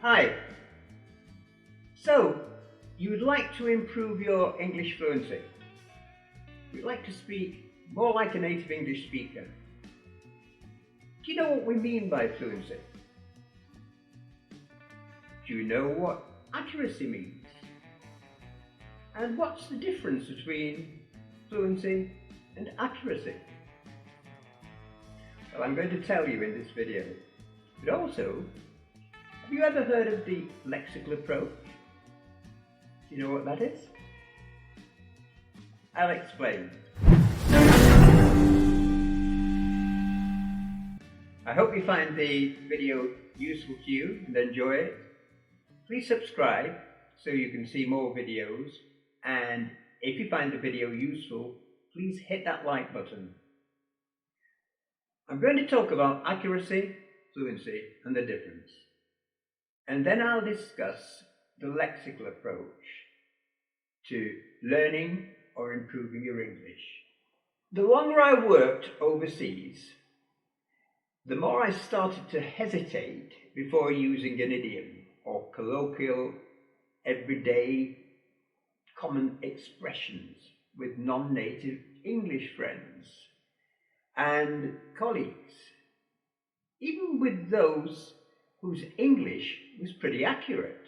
Hi. So, you would like to improve your English fluency. You'd like to speak more like a native English speaker. Do you know what we mean by fluency? Do you know what accuracy means? And what's the difference between fluency and accuracy? Well, I'm going to tell you in this video. But also, have you ever heard of the Lexical Approach? Do you know what that is? I'll explain. I hope you find the video useful to you and enjoy it. Please subscribe so you can see more videos, and if you find the video useful, please hit that like button. I'm going to talk about accuracy, fluency and the difference. And then I'll discuss the lexical approach to learning or improving your English. The longer I worked overseas, the more I started to hesitate before using an idiom or colloquial, everyday, common expressions with non-native English friends and colleagues, even with those whose English was pretty accurate.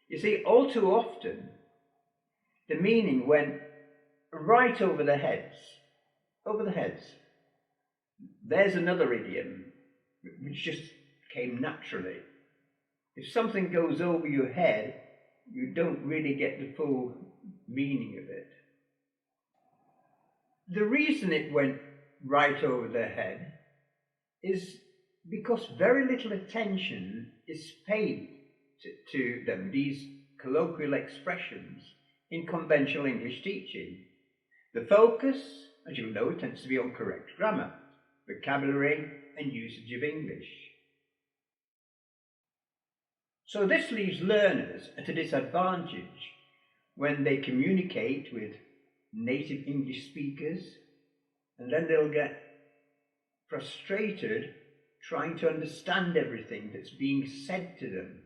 You see, all too often, the meaning went right over the heads. Over the heads. There's another idiom which just came naturally. If something goes over your head, you don't really get the full meaning of it. The reason it went right over their head is because very little attention is paid to them, these colloquial expressions, in conventional English teaching. The focus, as you'll know, tends to be on correct grammar, vocabulary and usage of English. So this leaves learners at a disadvantage when they communicate with native English speakers, and then they'll get frustrated trying to understand everything that's being said to them.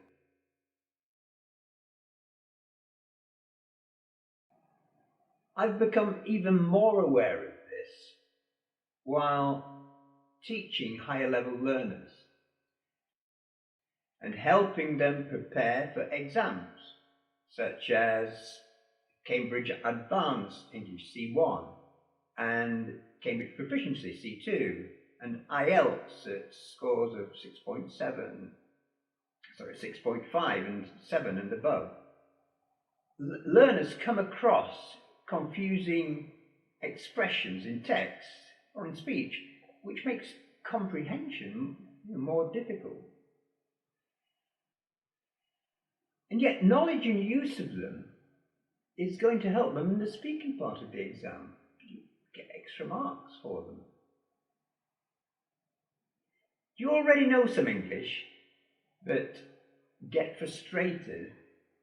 I've become even more aware of this while teaching higher level learners and helping them prepare for exams such as Cambridge Advanced English C1 and Cambridge Proficiency C2 and IELTS at scores of 6.5 and 7 and above. Learners come across confusing expressions in text or in speech, which makes comprehension more difficult. And yet knowledge and use of them is going to help them in the speaking part of the exam. You get extra marks for them. You already know some English, but get frustrated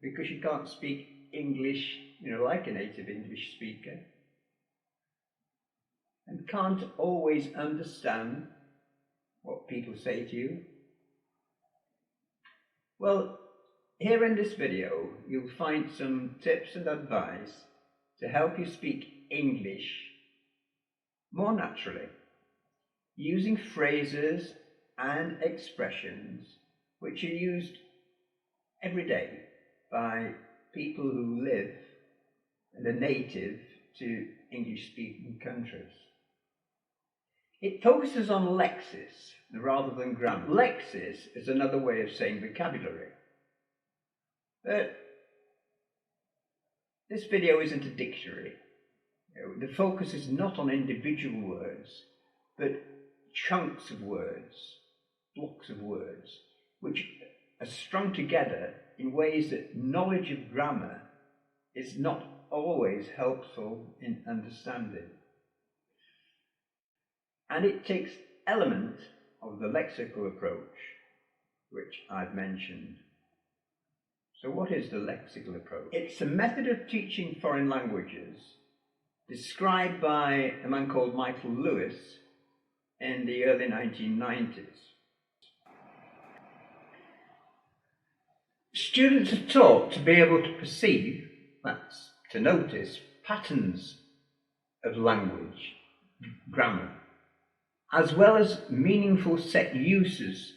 because you can't speak English, like a native English speaker, and can't always understand what people say to you. Well, here in this video, you'll find some tips and advice to help you speak English more naturally, using phrases and expressions which are used every day by people who live and are native to English-speaking countries. It focuses on lexis rather than grammar. Lexis is another way of saying vocabulary. But this video isn't a dictionary. The focus is not on individual words, but chunks of words, blocks of words, which are strung together in ways that knowledge of grammar is not always helpful in understanding. And it takes elements of the lexical approach, which I've mentioned. So what is the lexical approach? It's a method of teaching foreign languages described by a man called Michael Lewis in the early 1990s. Students are taught to be able to perceive, that's to notice, patterns of language, grammar, as well as meaningful set uses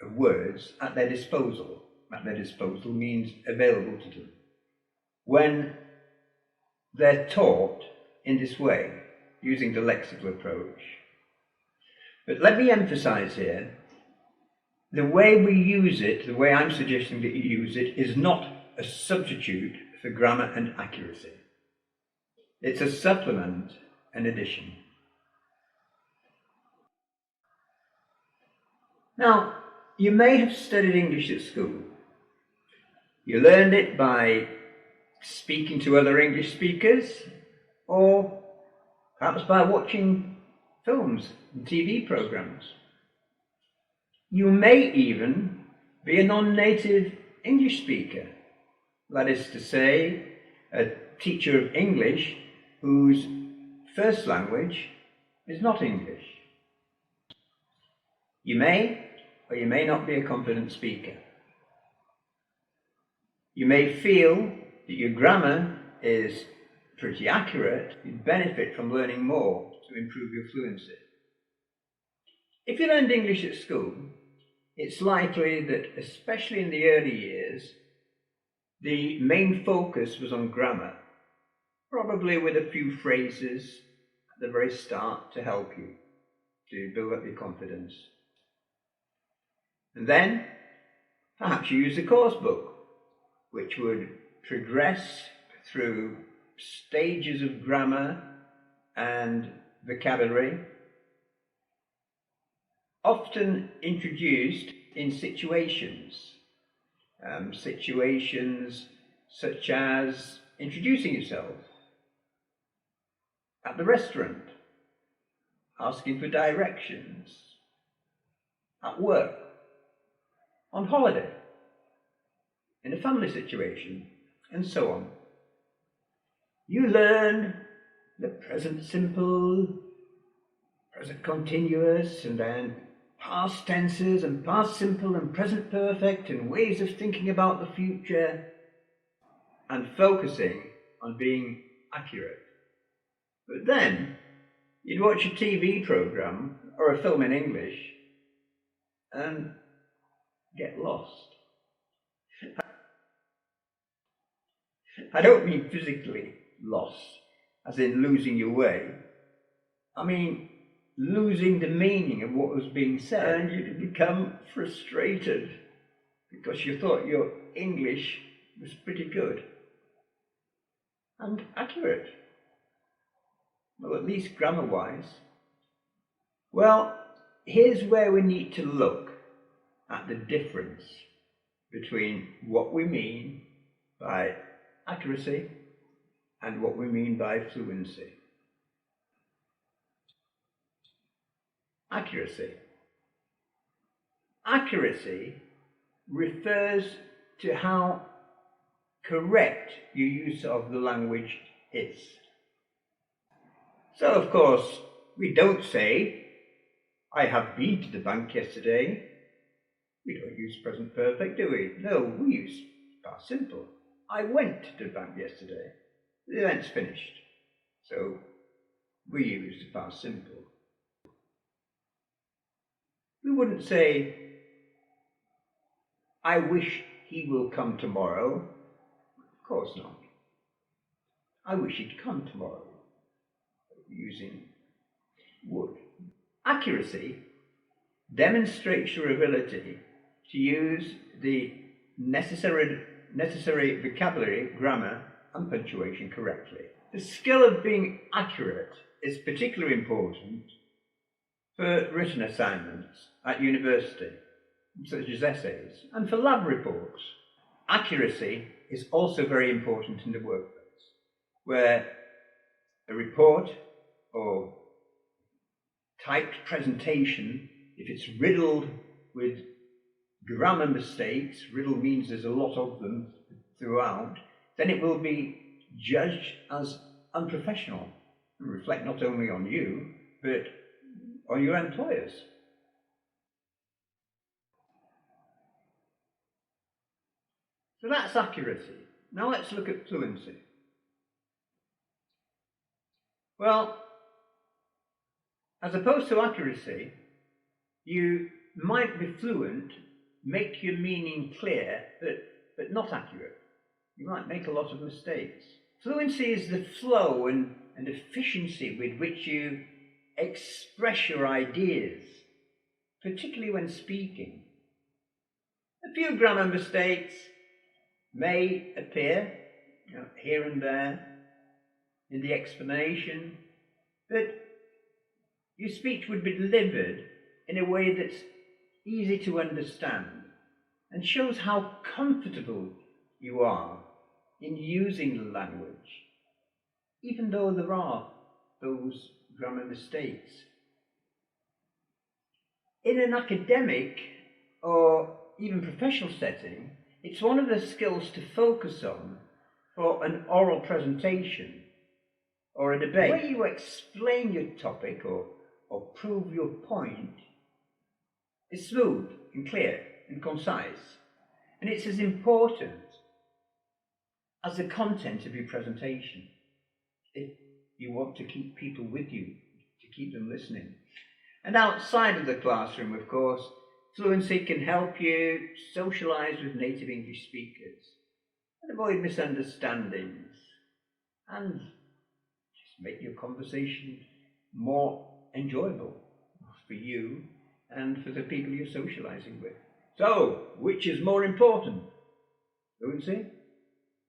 of words at their disposal. At their disposal means available to them, when they're taught in this way, using the lexical approach. But let me emphasize here, the way we use it, the way I'm suggesting that you use it, is not a substitute for grammar and accuracy. It's a supplement, an addition. Now, you may have studied English at school. You learned it by speaking to other English speakers, or perhaps by watching films and TV programs. You may even be a non-native English speaker, that is to say, a teacher of English whose first language is not English. You may or you may not be a confident speaker. You may feel that your grammar is pretty accurate. You'd benefit from learning more to improve your fluency. If you learned English at school, it's likely that, especially in the early years, the main focus was on grammar, probably with a few phrases at the very start to help you to build up your confidence. And then, perhaps you use a course book, which would progress through stages of grammar and vocabulary, often introduced in situations. Situations such as introducing yourself at the restaurant, asking for directions, at work, on holiday, in a family situation, and so on. You learn the present simple, present continuous, and then past tenses and past simple and present perfect, and ways of thinking about the future and focusing on being accurate. But then you'd watch a TV program or a film in English and get lost. I don't mean physically lost, as in losing your way. I mean losing the meaning of what was being said, and you'd become frustrated because you thought your English was pretty good and accurate. Well, at least grammar-wise. Well, here's where we need to look at the difference between what we mean by accuracy and what we mean by fluency. Accuracy. Accuracy refers to how correct your use of the language is. So, of course, we don't say, I have been to the bank yesterday. We don't use present perfect, do we? No, we use past simple. I went to the bank yesterday. The event's finished. So, we use the past simple. We wouldn't say, I wish he will come tomorrow. Of course not. I wish he'd come tomorrow. Using would. Accuracy demonstrates your ability to use the necessary vocabulary, grammar, and punctuation correctly. The skill of being accurate is particularly important for written assignments at university, such as essays, and for lab reports. Accuracy is also very important in the workplace, where a report or typed presentation, if it's riddled with grammar mistakes, riddle means there's a lot of them throughout, then it will be judged as unprofessional and reflect not only on you, but on your employers. So that's accuracy. Now let's look at fluency. Well, as opposed to accuracy, you might be fluent, make your meaning clear, but not accurate. You might make a lot of mistakes. Fluency is the flow and efficiency with which you express your ideas, particularly when speaking. A few grammar mistakes may appear here and there in the explanation, but your speech would be delivered in a way that's easy to understand and shows how comfortable you are in using the language, even though there are those grammar mistakes. In an academic or even professional setting, it's one of the skills to focus on for an oral presentation or a debate. The way you explain your topic or prove your point is smooth and clear and concise, and it's as important as the content of your presentation if you want to keep people with you, to keep them listening. And outside of the classroom, of course, fluency can help you socialise with native English speakers and avoid misunderstandings and just make your conversation more enjoyable for you and for the people you're socialising with. So, which is more important, fluency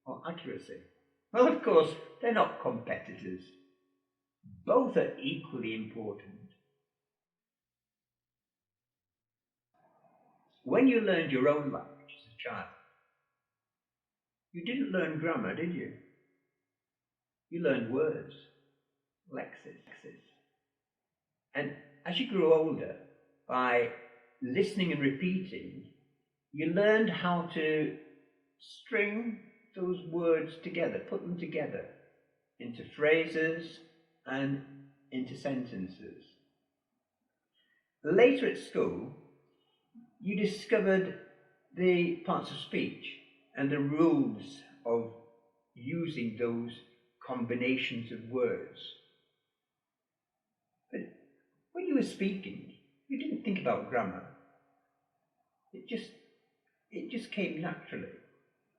or accuracy? Well, of course, they're not competitors. Both are equally important. When you learned your own language as a child, you didn't learn grammar, did you? You learned words, lexes. And as you grew older, by listening and repeating, you learned how to string those words together, put them together into phrases and into sentences. Later at school, you discovered the parts of speech and the rules of using those combinations of words. But when you were speaking, you didn't think about grammar. It just came naturally.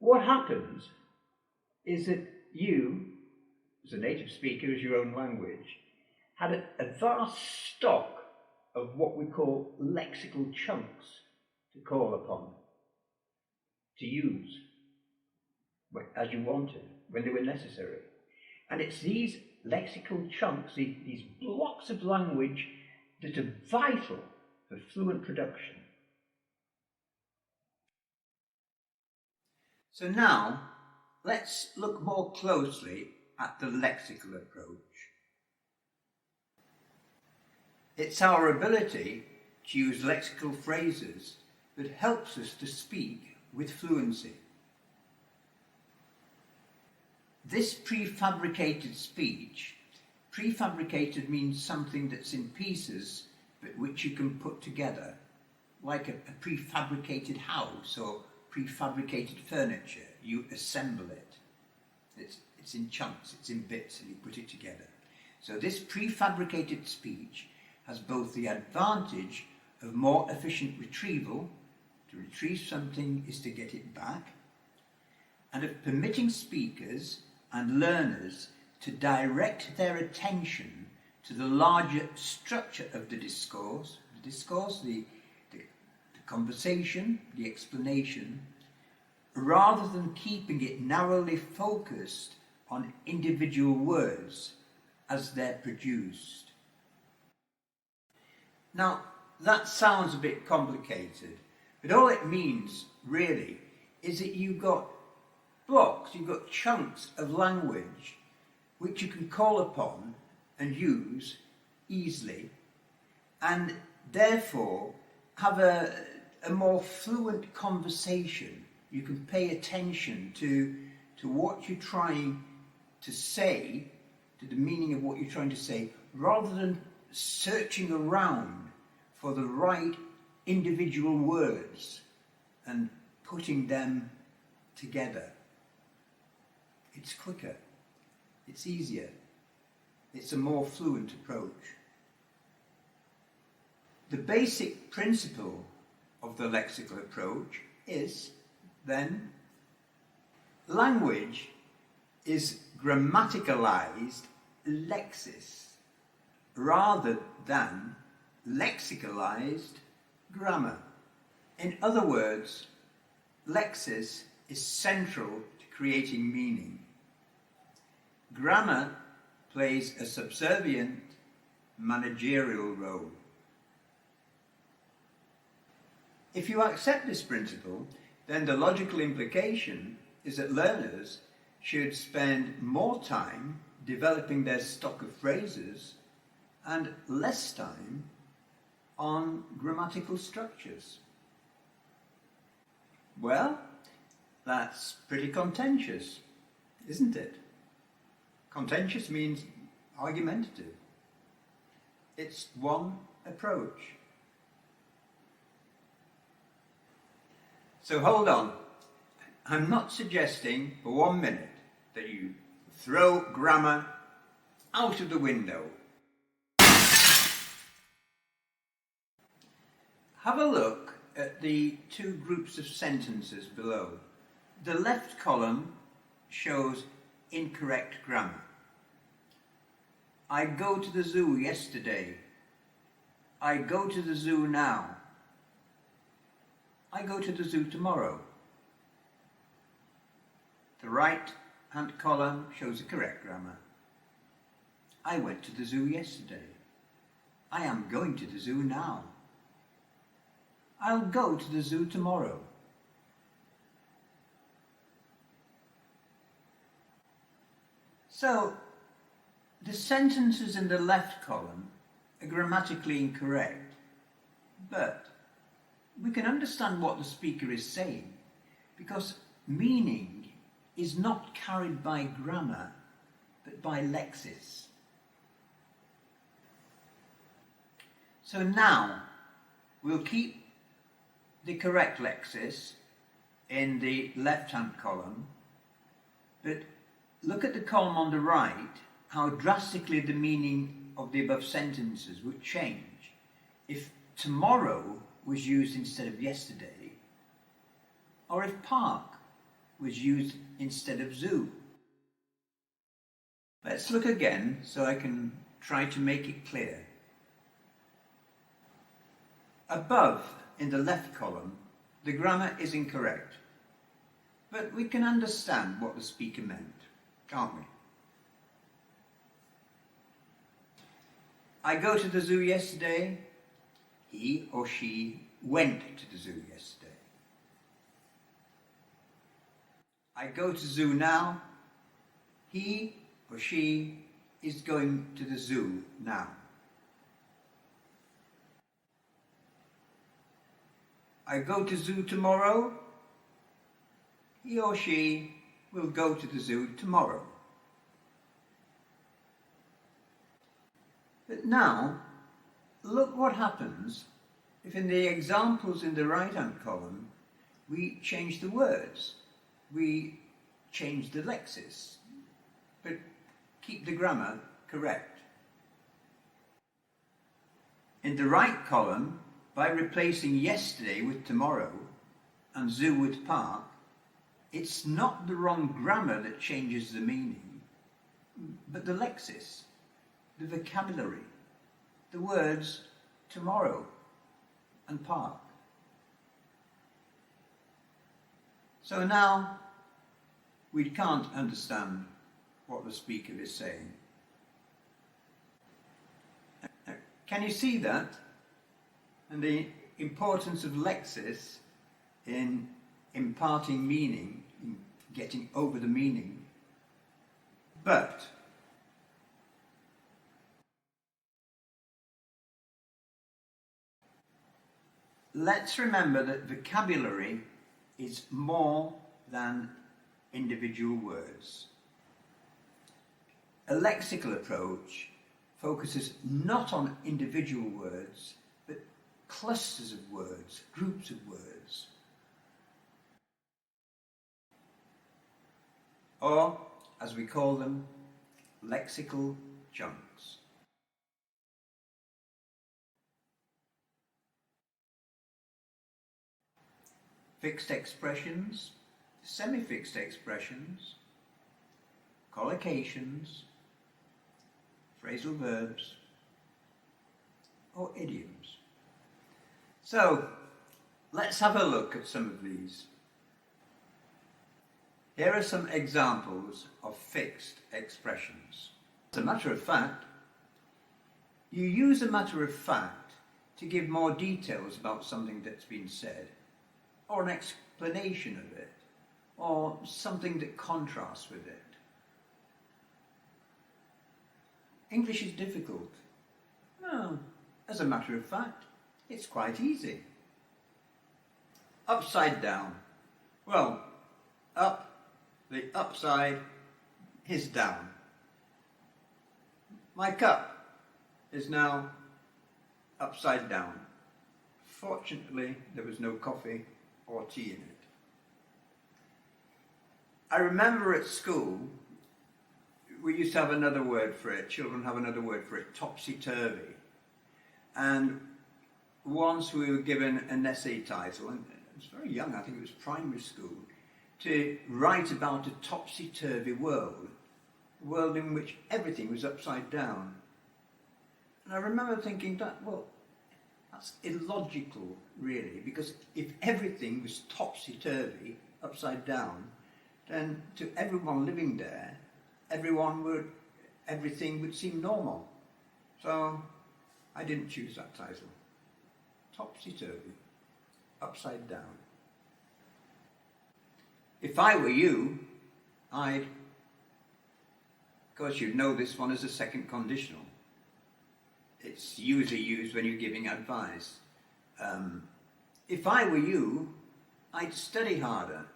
What happens is that you, as a native speaker, as your own language, had a vast stock of what we call lexical chunks to call upon, to use as you wanted, when they were necessary. And it's these lexical chunks, these blocks of language that are vital for fluent production. So now, let's look more closely at the lexical approach. It's our ability to use lexical phrases that helps us to speak with fluency. This prefabricated speech, prefabricated means something that's in pieces but which you can put together, like a prefabricated house or prefabricated furniture. You assemble it. It's in chunks, it's in bits, and you put it together. So this prefabricated speech has both the advantage of more efficient retrieval. To retrieve something is to get it back, and of permitting speakers and learners to direct their attention to the larger structure of the discourse, the conversation, the explanation, rather than keeping it narrowly focused on individual words as they're produced. Now, that sounds a bit complicated, but all it means, really, is that you've got blocks, you've got chunks of language which you can call upon and use easily, and therefore have a more fluent conversation. You can pay attention to what you're trying to say, to the meaning of what you're trying to say, rather than searching around for the right individual words and putting them together. It's quicker, it's easier, it's a more fluent approach. The basic principle of the lexical approach is, then, language is grammaticalized lexis rather than lexicalized grammar. In other words, lexis is central to creating meaning. Grammar plays a subservient managerial role. If you accept this principle, then the logical implication is that learners should spend more time developing their stock of phrases and less time on grammatical structures. Well, that's pretty contentious, isn't it? Contentious means argumentative. It's one approach. So hold on. I'm not suggesting for 1 minute that you throw grammar out of the window. Have a look at the two groups of sentences below. The left column shows incorrect grammar. I go to the zoo yesterday. I go to the zoo now. I go to the zoo tomorrow. The right-hand column shows the correct grammar. I went to the zoo yesterday. I am going to the zoo now. I'll go to the zoo tomorrow. So, the sentences in the left column are grammatically incorrect, but we can understand what the speaker is saying because meaning is not carried by grammar but by lexis. So now we'll keep the correct lexis in the left-hand column, but look at the column on the right, how drastically the meaning of the above sentences would change if tomorrow was used instead of yesterday, or if park was used instead of zoo. Let's look again so I can try to make it clear. Above, in the left column, the grammar is incorrect, but we can understand what the speaker meant, can't we? I go to the zoo yesterday. He or she went to the zoo yesterday. I go to the zoo now. He or she is going to the zoo now. I go to zoo tomorrow. He or she will go to the zoo tomorrow. But now, look what happens if in the examples in the right-hand column we change the words. We change the lexis, but keep the grammar correct. In the right column, by replacing yesterday with tomorrow and zoo with park, it's not the wrong grammar that changes the meaning, but the lexis, the vocabulary, the words tomorrow and park. So now we can't understand what the speaker is saying. Can you see that? And the importance of lexis in imparting meaning, in getting over the meaning. But let's remember that vocabulary is more than individual words. A lexical approach focuses not on individual words, but clusters of words, groups of words. or, as we call them, lexical chunks. Fixed expressions, semi-fixed expressions, collocations, phrasal verbs, or idioms. So, let's have a look at some of these. Here are some examples of fixed expressions. As a matter of fact, you use a matter of fact to give more details about something that's been said, or an explanation of it, or something that contrasts with it. English is difficult. No, as a matter of fact, it's quite easy. Upside down. Well, up, the upside is down. My cup is now upside down. Fortunately, there was no coffee or tea in it. I remember at school, we used to have another word for it, children have another word for it, topsy-turvy. And once we were given an essay title, and I was very young, I think it was primary school, to write about a topsy-turvy world, a world in which everything was upside down. And I remember thinking that, well, that's illogical, really, because if everything was topsy-turvy, upside down, then to everyone living there, everything would seem normal. So I didn't choose that title. Topsy-turvy, upside down. If I were you, of course you'd know this one as a second conditional. It's usually used when you're giving advice. If I were you, I'd study harder.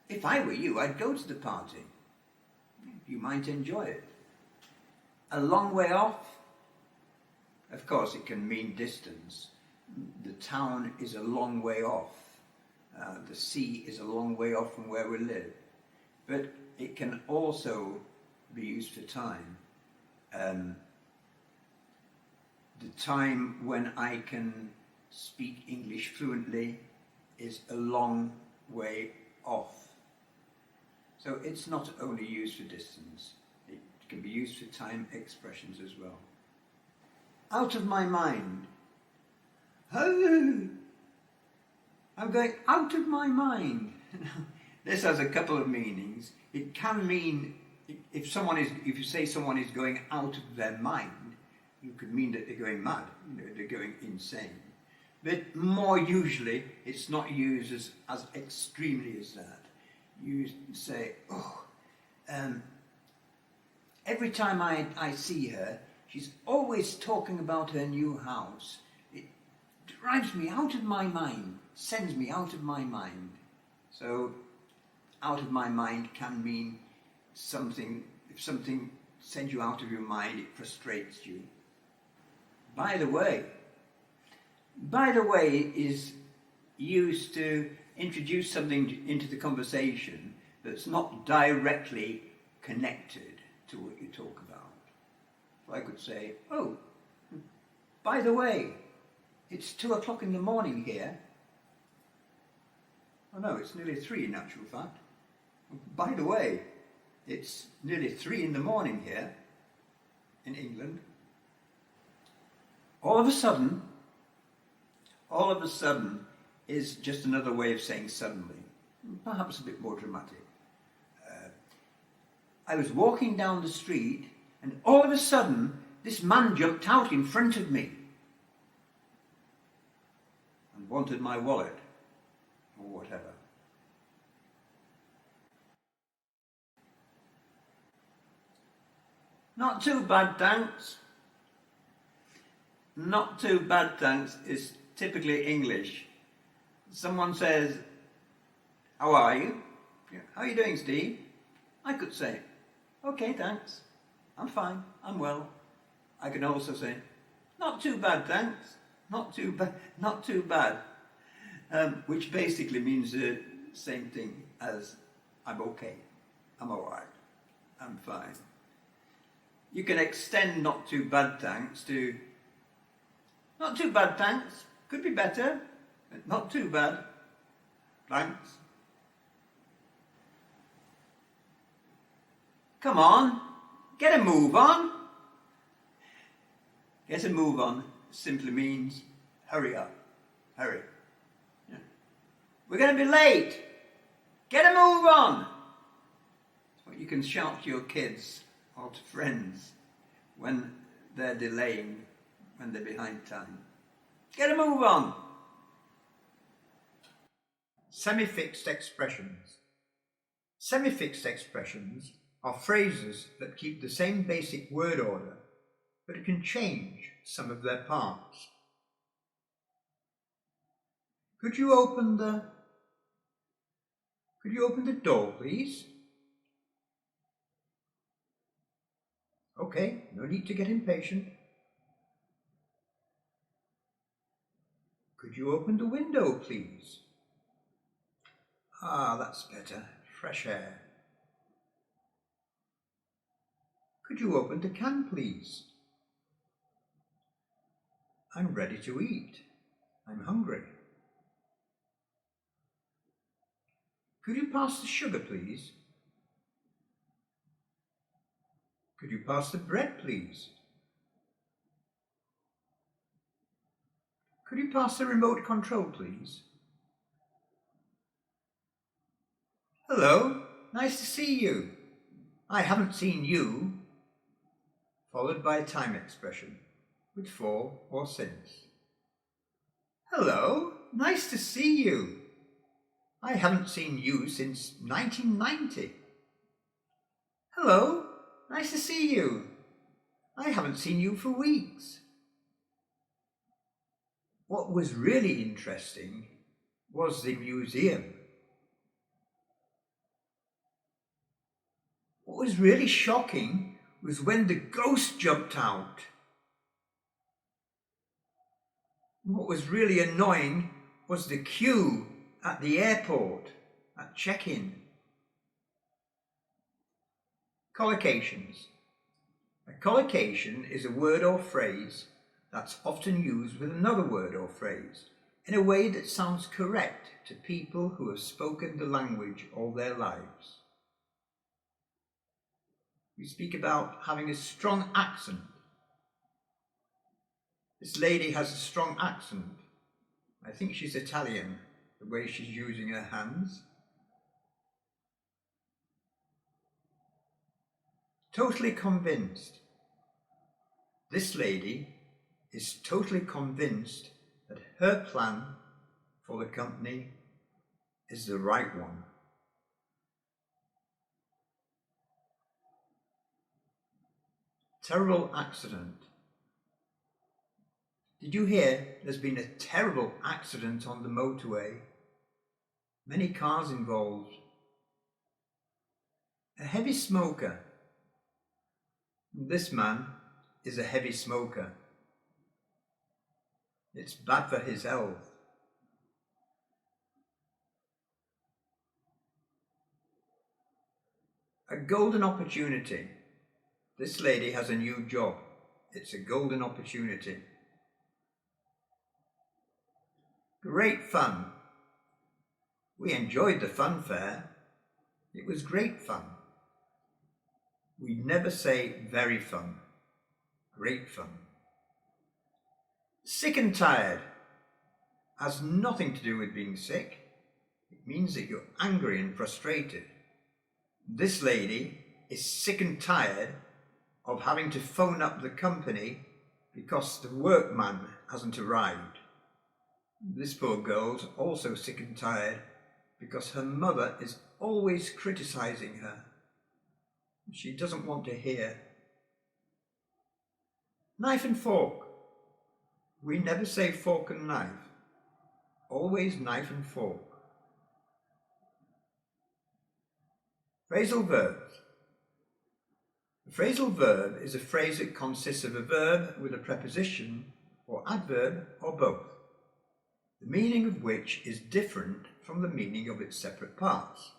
If I were you, I'd go to the party. You might enjoy it. A long way off? Of course, it can mean distance. The town is a long way off. The sea is a long way off from where we live. But it can also be used for time. The time when I can speak English fluently is a long way off. So it's not only used for distance, it can be used for time expressions as well. Out of my mind. I'm going out of my mind. This has a couple of meanings. It can mean, if you say someone is going out of their mind, you could mean that they're going mad, they're going insane. But more usually, it's not used as extremely as that. You say, every time I see her, she's always talking about her new house. It drives me out of my mind, sends me out of my mind. So, out of my mind can mean something, if something sends you out of your mind, it frustrates you. By the way is used to introduce something into the conversation that's not directly connected to what you talk about. So I could say, by the way, it's 2 o'clock in the morning here. Oh no, it's nearly 3 in actual fact. By the way, it's nearly 3 in the morning here in England. All of a sudden is just another way of saying suddenly, perhaps a bit more dramatic. I was walking down the street and all of a sudden this man jumped out in front of me and wanted my wallet or whatever. Not too bad, thanks. Not too bad, thanks is typically English. Someone says, how are you? How are you doing, Steve? I could say, okay, thanks. I'm fine, I'm well. I can also say, not too bad, thanks. Not too bad, not too bad. Which basically means the same thing as I'm okay. I'm alright. I'm fine. You can extend not too bad thanks to not too bad thanks. Could be better, but not too bad. Thanks. Come on, get a move on. Get a move on simply means hurry up, hurry. Yeah. We're going to be late. Get a move on. It's what you can shout to your kids or to friends when they're delaying, when they're behind time. Get a move on. Semi-fixed expressions. Semi-fixed expressions are phrases that keep the same basic word order, but can change some of their parts. Could you open the door, please? Okay, no need to get impatient. Could you open the window, please? Ah, that's better. Fresh air. Could you open the can, please? I'm ready to eat. I'm hungry. Could you pass the sugar, please? Could you pass the bread, please? Could you pass the remote control, please? Hello, nice to see you. I haven't seen you. Followed by a time expression with for or since. Hello, nice to see you. I haven't seen you since 1990. Hello, nice to see you. I haven't seen you for weeks. What was really interesting was the museum. What was really shocking was when the ghost jumped out. What was really annoying was the queue at the airport at check-in. Collocations. A collocation is a word or phrase that's often used with another word or phrase in a way that sounds correct to people who have spoken the language all their lives. We speak about having a strong accent. This lady has a strong accent. I think she's Italian, the way she's using her hands. Totally convinced. This lady is totally convinced that her plan for the company is the right one. Terrible accident. Did you hear there's been a terrible accident on the motorway? Many cars involved. A heavy smoker. This man is a heavy smoker. It's bad for his health. A golden opportunity. This lady has a new job. It's a golden opportunity. Great fun. We enjoyed the fun fair. It was great fun. We never say very fun. Great fun. Sick and tired has nothing to do with being sick. It means that you're angry and frustrated. This lady is sick and tired of having to phone up the company because the workman hasn't arrived. This poor girl's also sick and tired because her mother is always criticizing her. She doesn't want to hear. Knife and fork. We never say fork and knife. Always knife and fork. Phrasal verbs. A phrasal verb is a phrase that consists of a verb with a preposition or adverb or both, the meaning of which is different from the meaning of its separate parts.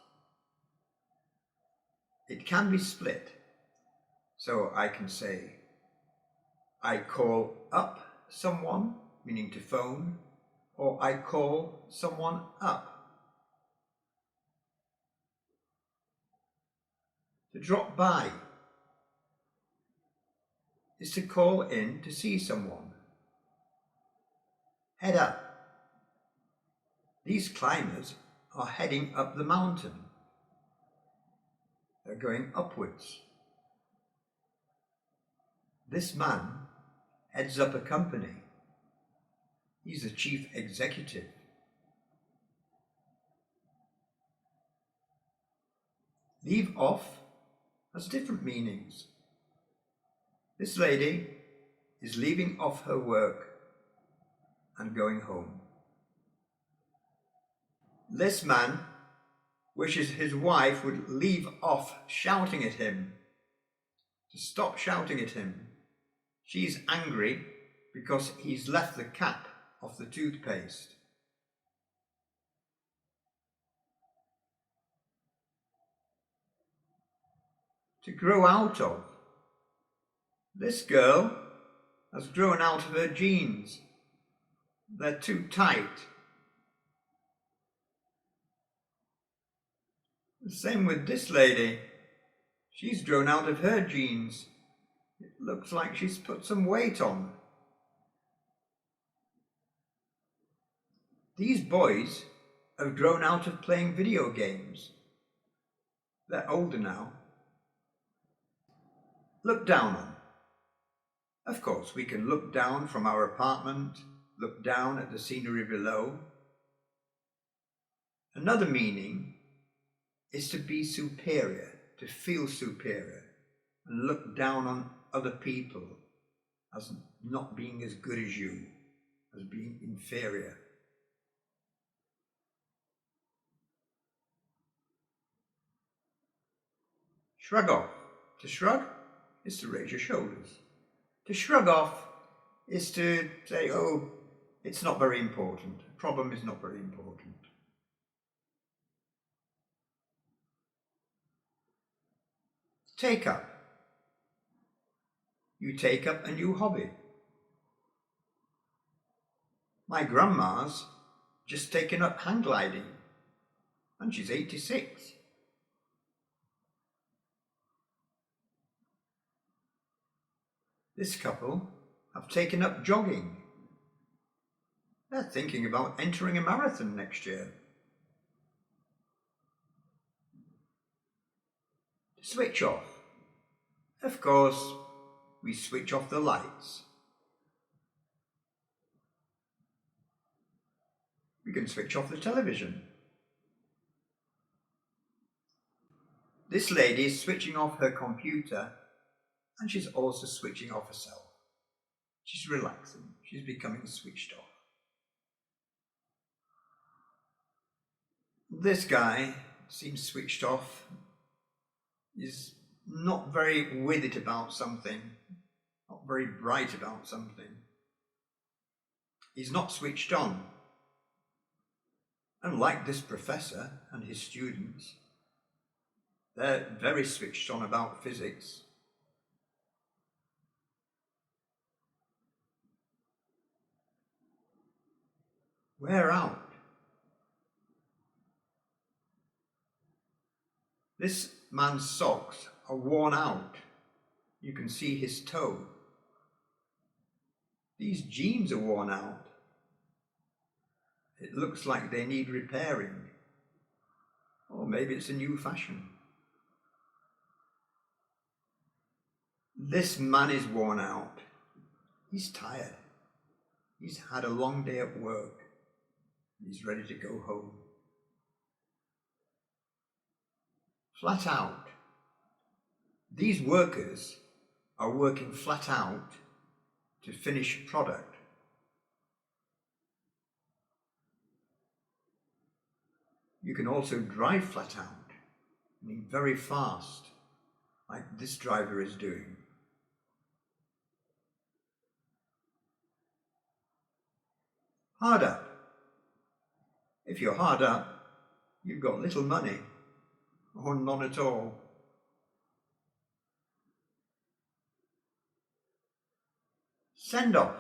it can be split. So I can say, I call up someone, meaning to phone, or I call someone up. To drop by is to call in to see someone. Head up. These climbers are heading up the mountain. They're going upwards. This man heads up a company. He's the chief executive. Leave off has different meanings. This lady is leaving off her work and going home. This man wishes his wife would leave off shouting at him, to stop shouting at him. She's angry because he's left the cap off the toothpaste. To grow out of. This girl has grown out of her jeans. They're too tight. The same with this lady. She's grown out of her jeans. It looks like she's put some weight on. These boys have grown out of playing video games. They're older now. Look down on. Of course, we can look down from our apartment, look down at the scenery below. Another meaning is to be superior, to feel superior, and look down on other people as not being as good as you, as being inferior. Shrug off. To shrug is to raise your shoulders. To shrug off is to say, oh, it's not very important. The problem is not very important. Take up. You take up a new hobby. My grandma's just taken up hang gliding, and she's 86. This couple have taken up jogging. They're thinking about entering a marathon next year. Switch off. Of course, we switch off the lights. We can switch off the television. This lady is switching off her computer, and she's also switching off herself. She's relaxing. She's becoming switched off. This guy seems switched off. He's not very with it about something, not very bright about something. He's not switched on. Unlike this professor and his students, they're very switched on about physics. Wear out. This man's socks are worn out. You can see his toe. These jeans are worn out. It looks like they need repairing. Or maybe it's a new fashion. This man is worn out. He's tired. He's had a long day at work. He's ready to go home. Flat out. These workers are working flat out to finish product. You can also drive flat out, meaning very fast, like this driver is doing. Hard up. If you're hard up, you've got little money, or none at all. Send off.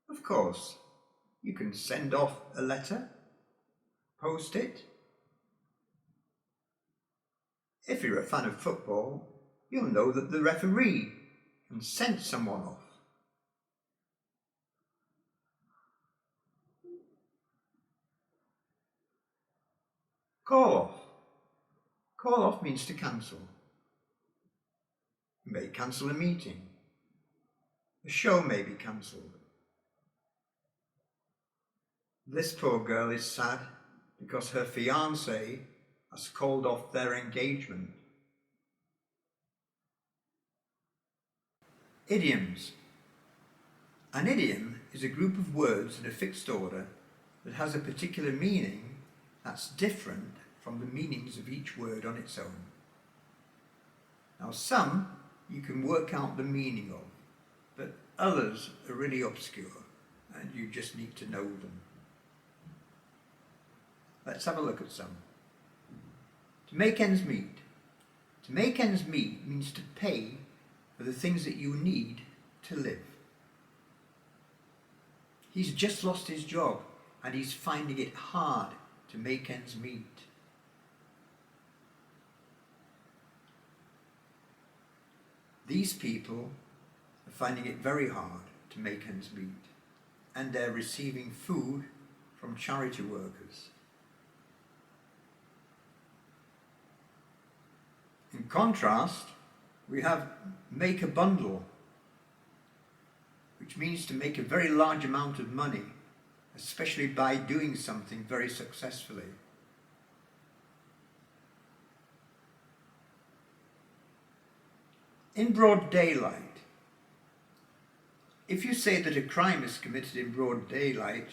Of course, you can send off a letter, post it. If you're a fan of football, you'll know that the referee can send someone off. Call off. Call off means to cancel. You may cancel a meeting. A show may be cancelled. This poor girl is sad because her fiancé has called off their engagement. Idioms. An idiom is a group of words in a fixed order that has a particular meaning that's different from the meanings of each word on its own. Now, some you can work out the meaning of, but others are really obscure and you just need to know them. Let's have a look at some. To make ends meet. To make ends meet means to pay for the things that you need to live. He's just lost his job and he's finding it hard to make ends meet. These people are finding it very hard to make ends meet, and they're receiving food from charity workers. In contrast, we have make a bundle, which means to make a very large amount of money, especially by doing something very successfully. In broad daylight. If you say that a crime is committed in broad daylight,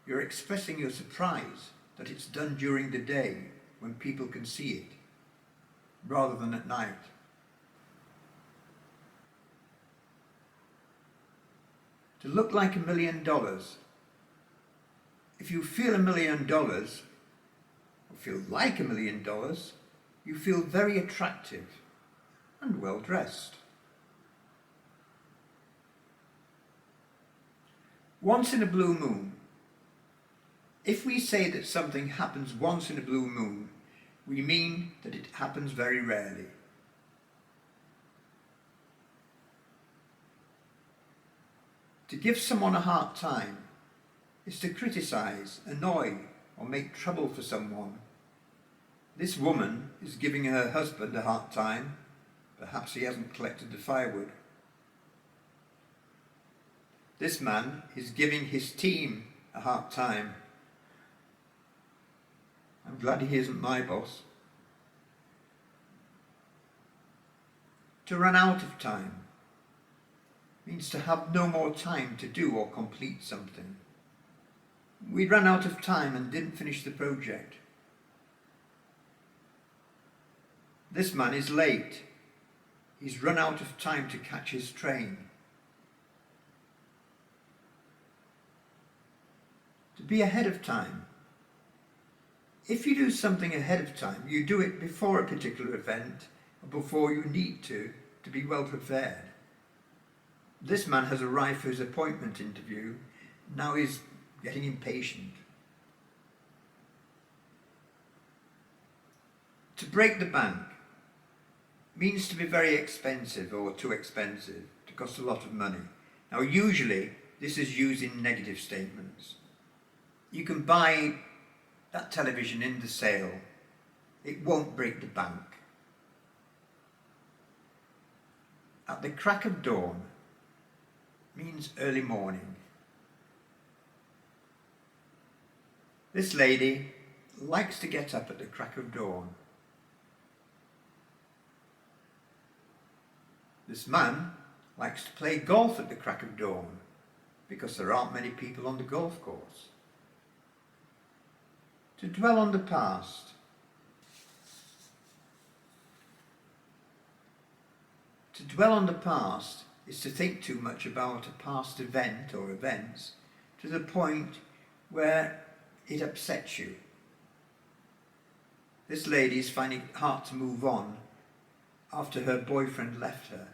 you're expressing your surprise that it's done during the day when people can see it, rather than at night. To look like $1 million. If you feel $1 million, or feel like $1 million, you feel very attractive and well dressed. Once in a blue moon. If we say that something happens once in a blue moon, we mean that it happens very rarely. To give someone a hard time is to criticize, annoy, or make trouble for someone. This woman is giving her husband a hard time. Perhaps he hasn't collected the firewood. This man is giving his team a hard time. I'm glad he isn't my boss. To run out of time means to have no more time to do or complete something. We ran out of time and didn't finish the project. This man is late. He's run out of time to catch his train. To be ahead of time. If you do something ahead of time, you do it before a particular event or before you need to be well prepared. This man has arrived for his appointment interview. Now he's getting impatient. To break the bank means to be very expensive or too expensive, to cost a lot of money. Now usually this is used in negative statements. You can buy that television in the sale. It won't break the bank. At the crack of dawn means early morning. This lady likes to get up at the crack of dawn. This man likes to play golf at the crack of dawn because there aren't many people on the golf course. To dwell on the past. To dwell on the past is to think too much about a past event or events to the point where it upsets you. This lady is finding it hard to move on after her boyfriend left her.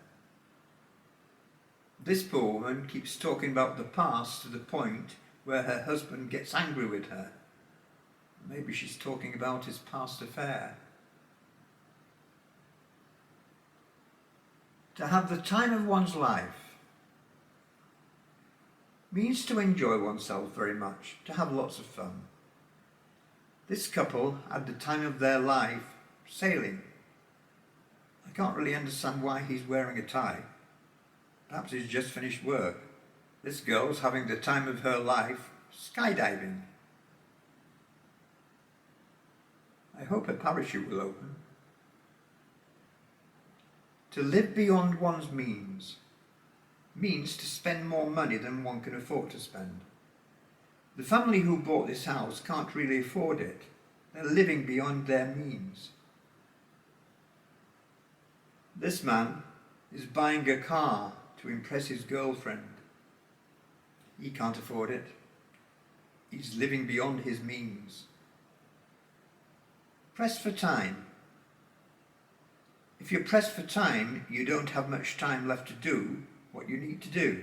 This poor woman keeps talking about the past to the point where her husband gets angry with her. Maybe she's talking about his past affair. To have the time of one's life means to enjoy oneself very much, to have lots of fun. This couple had the time of their life sailing. I can't really understand why he's wearing a tie. Perhaps he's just finished work. This girl's having the time of her life skydiving. I hope her parachute will open. To live beyond one's means means to spend more money than one can afford to spend. The family who bought this house can't really afford it. They're living beyond their means. This man is buying a car to impress his girlfriend. He can't afford it. He's living beyond his means. Pressed for time. If you're pressed for time, you don't have much time left to do what you need to do.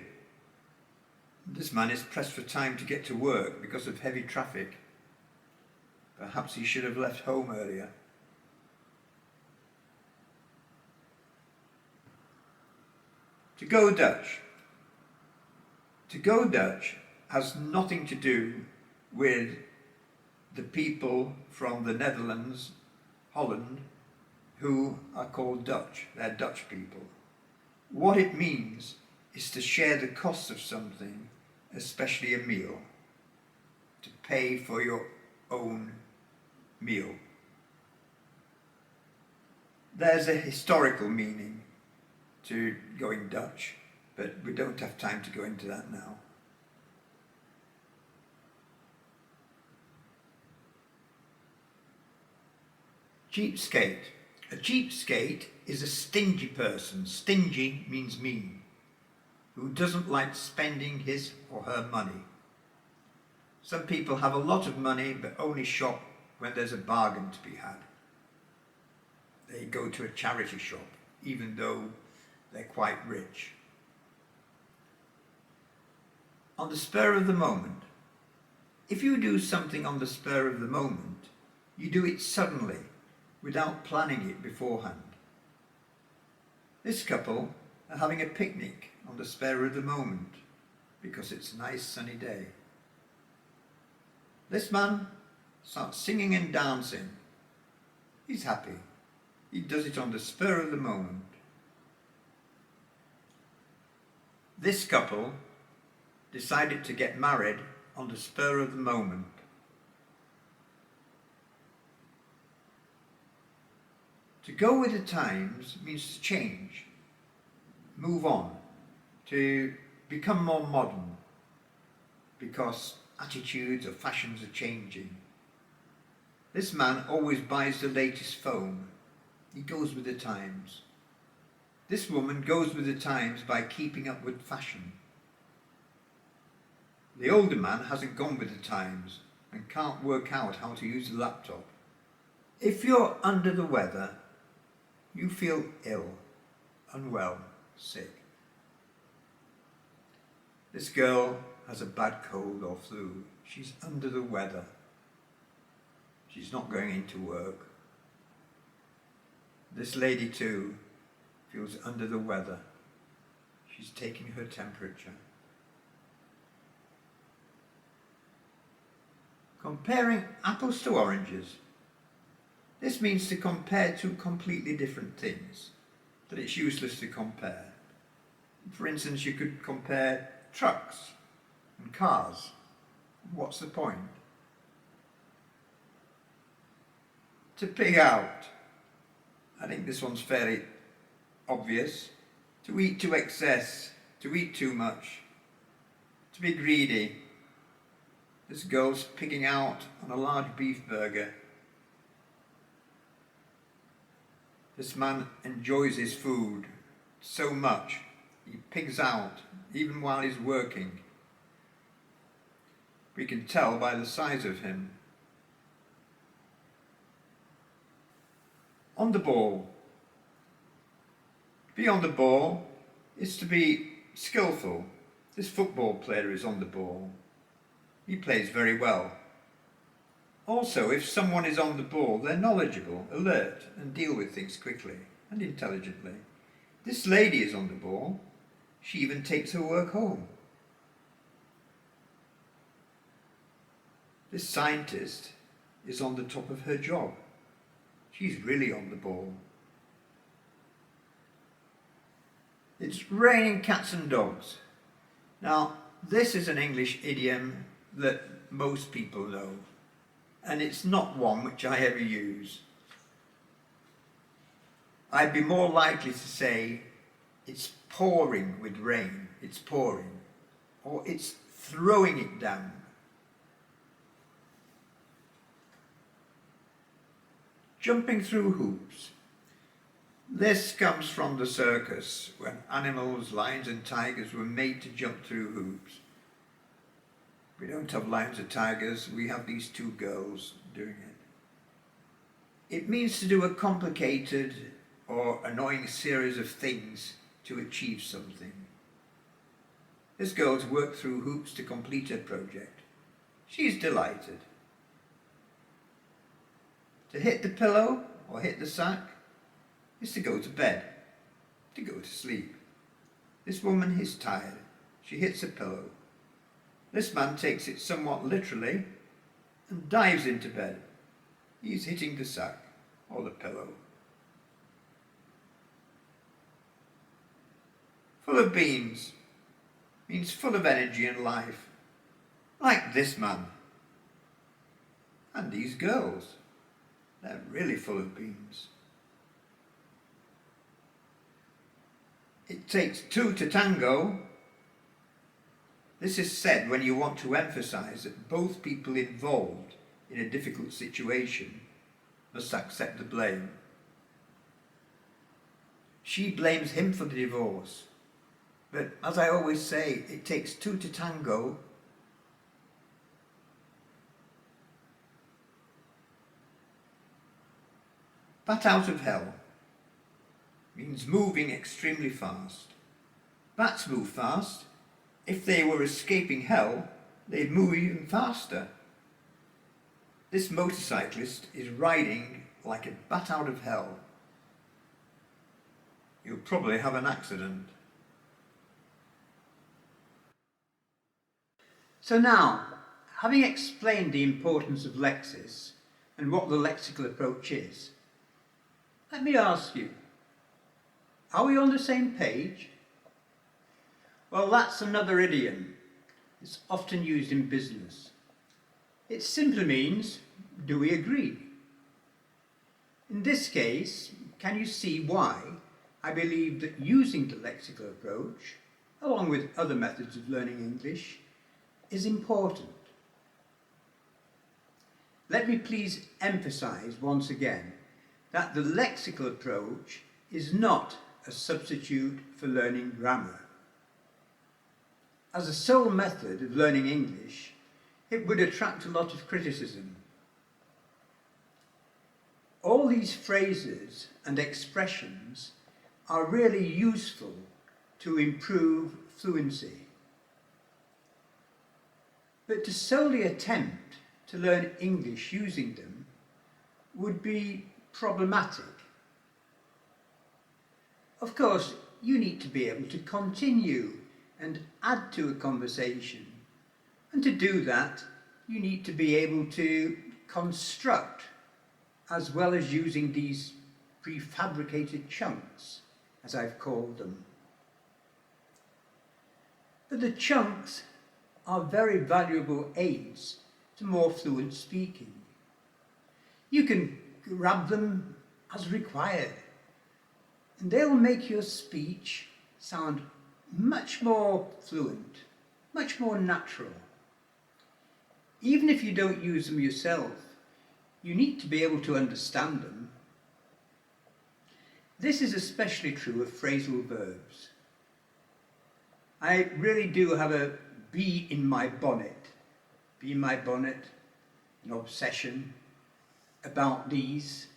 This man is pressed for time to get to work because of heavy traffic. Perhaps he should have left home earlier. To go Dutch. To go Dutch has nothing to do with the people from the Netherlands, Holland, who are called Dutch. They're Dutch people. What it means is to share the cost of something, especially a meal, to pay for your own meal. There's a historical meaning to going Dutch, but we don't have time to go into that now. Cheapskate. A cheapskate is a stingy person. Stingy means mean, who doesn't like spending his or her money. Some people have a lot of money but only shop when there's a bargain to be had. They go to a charity shop even though they're quite rich. On the spur of the moment. If you do something on the spur of the moment, you do it suddenly, without planning it beforehand. This couple are having a picnic on the spur of the moment because it's a nice sunny day. This man starts singing and dancing. He's happy. He does it on the spur of the moment. This couple decided to get married on the spur of the moment. To go with the times means to change, move on, to become more modern, because attitudes or fashions are changing. This man always buys the latest phone. He goes with the times. This woman goes with the times by keeping up with fashion. The older man hasn't gone with the times and can't work out how to use the laptop. If you're under the weather, you feel ill, unwell, sick. This girl has a bad cold or flu. She's under the weather. She's not going into work. This lady too feels under the weather. She's taking her temperature. Comparing apples to oranges. This means to compare two completely different things, that it's useless to compare. For instance, you could compare trucks and cars. What's the point? To pig out. I think this one's fairly obvious. To eat to excess, to eat too much, to be greedy. This girl's pigging out on a large beef burger. This man enjoys his food so much, he pigs out even while he's working. We can tell by the size of him. On the ball. To be on the ball is to be skillful. This football player is on the ball. He plays very well. Also, if someone is on the ball, they're knowledgeable, alert, and deal with things quickly and intelligently. This lady is on the ball. She even takes her work home. This scientist is on the top of her job. She's really on the ball. It's raining cats and dogs. Now, this is an English idiom that most people know, and it's not one which I ever use. I'd be more likely to say it's pouring with rain, it's pouring, or it's throwing it down. Jumping through hoops. This comes from the circus, when animals, lions and tigers were made to jump through hoops. We don't have lions or tigers, we have these two girls doing it. It means to do a complicated or annoying series of things to achieve something. This girl's worked through hoops to complete her project. She's delighted. To hit the pillow or hit the sack is to go to bed, to go to sleep. This woman is tired. She hits a pillow. This man takes it somewhat literally and dives into bed. He's hitting the sack or the pillow. Full of beans means full of energy and life, like this man and these girls. They're really full of beans. It takes two to tango. This is said when you want to emphasize that both people involved in a difficult situation must accept the blame. She blames him for the divorce, but as I always say, it takes two to tango. Bat out of hell means moving extremely fast. Bats move fast. If they were escaping hell, they'd move even faster. This motorcyclist is riding like a bat out of hell. You'll probably have an accident. So now, having explained the importance of lexis and what the lexical approach is, let me ask you, are we on the same page? Well, that's another idiom. It's often used in business. It simply means, do we agree? In this case, can you see why I believe that using the lexical approach, along with other methods of learning English, is important? Let me please emphasize once again that the lexical approach is not a substitute for learning grammar. As a sole method of learning English, it would attract a lot of criticism. All these phrases and expressions are really useful to improve fluency. But to solely attempt to learn English using them would be problematic. Of course, you need to be able to continue and add to a conversation. And to do that, you need to be able to construct, as well as using these prefabricated chunks, as I've called them. But the chunks are very valuable aids to more fluent speaking. You can grab them as required, and they'll make your speech sound much more fluent, much more natural. Even if you don't use them yourself, you need to be able to understand them. This is especially true of phrasal verbs. I really do have a bee in my bonnet, an obsession about these,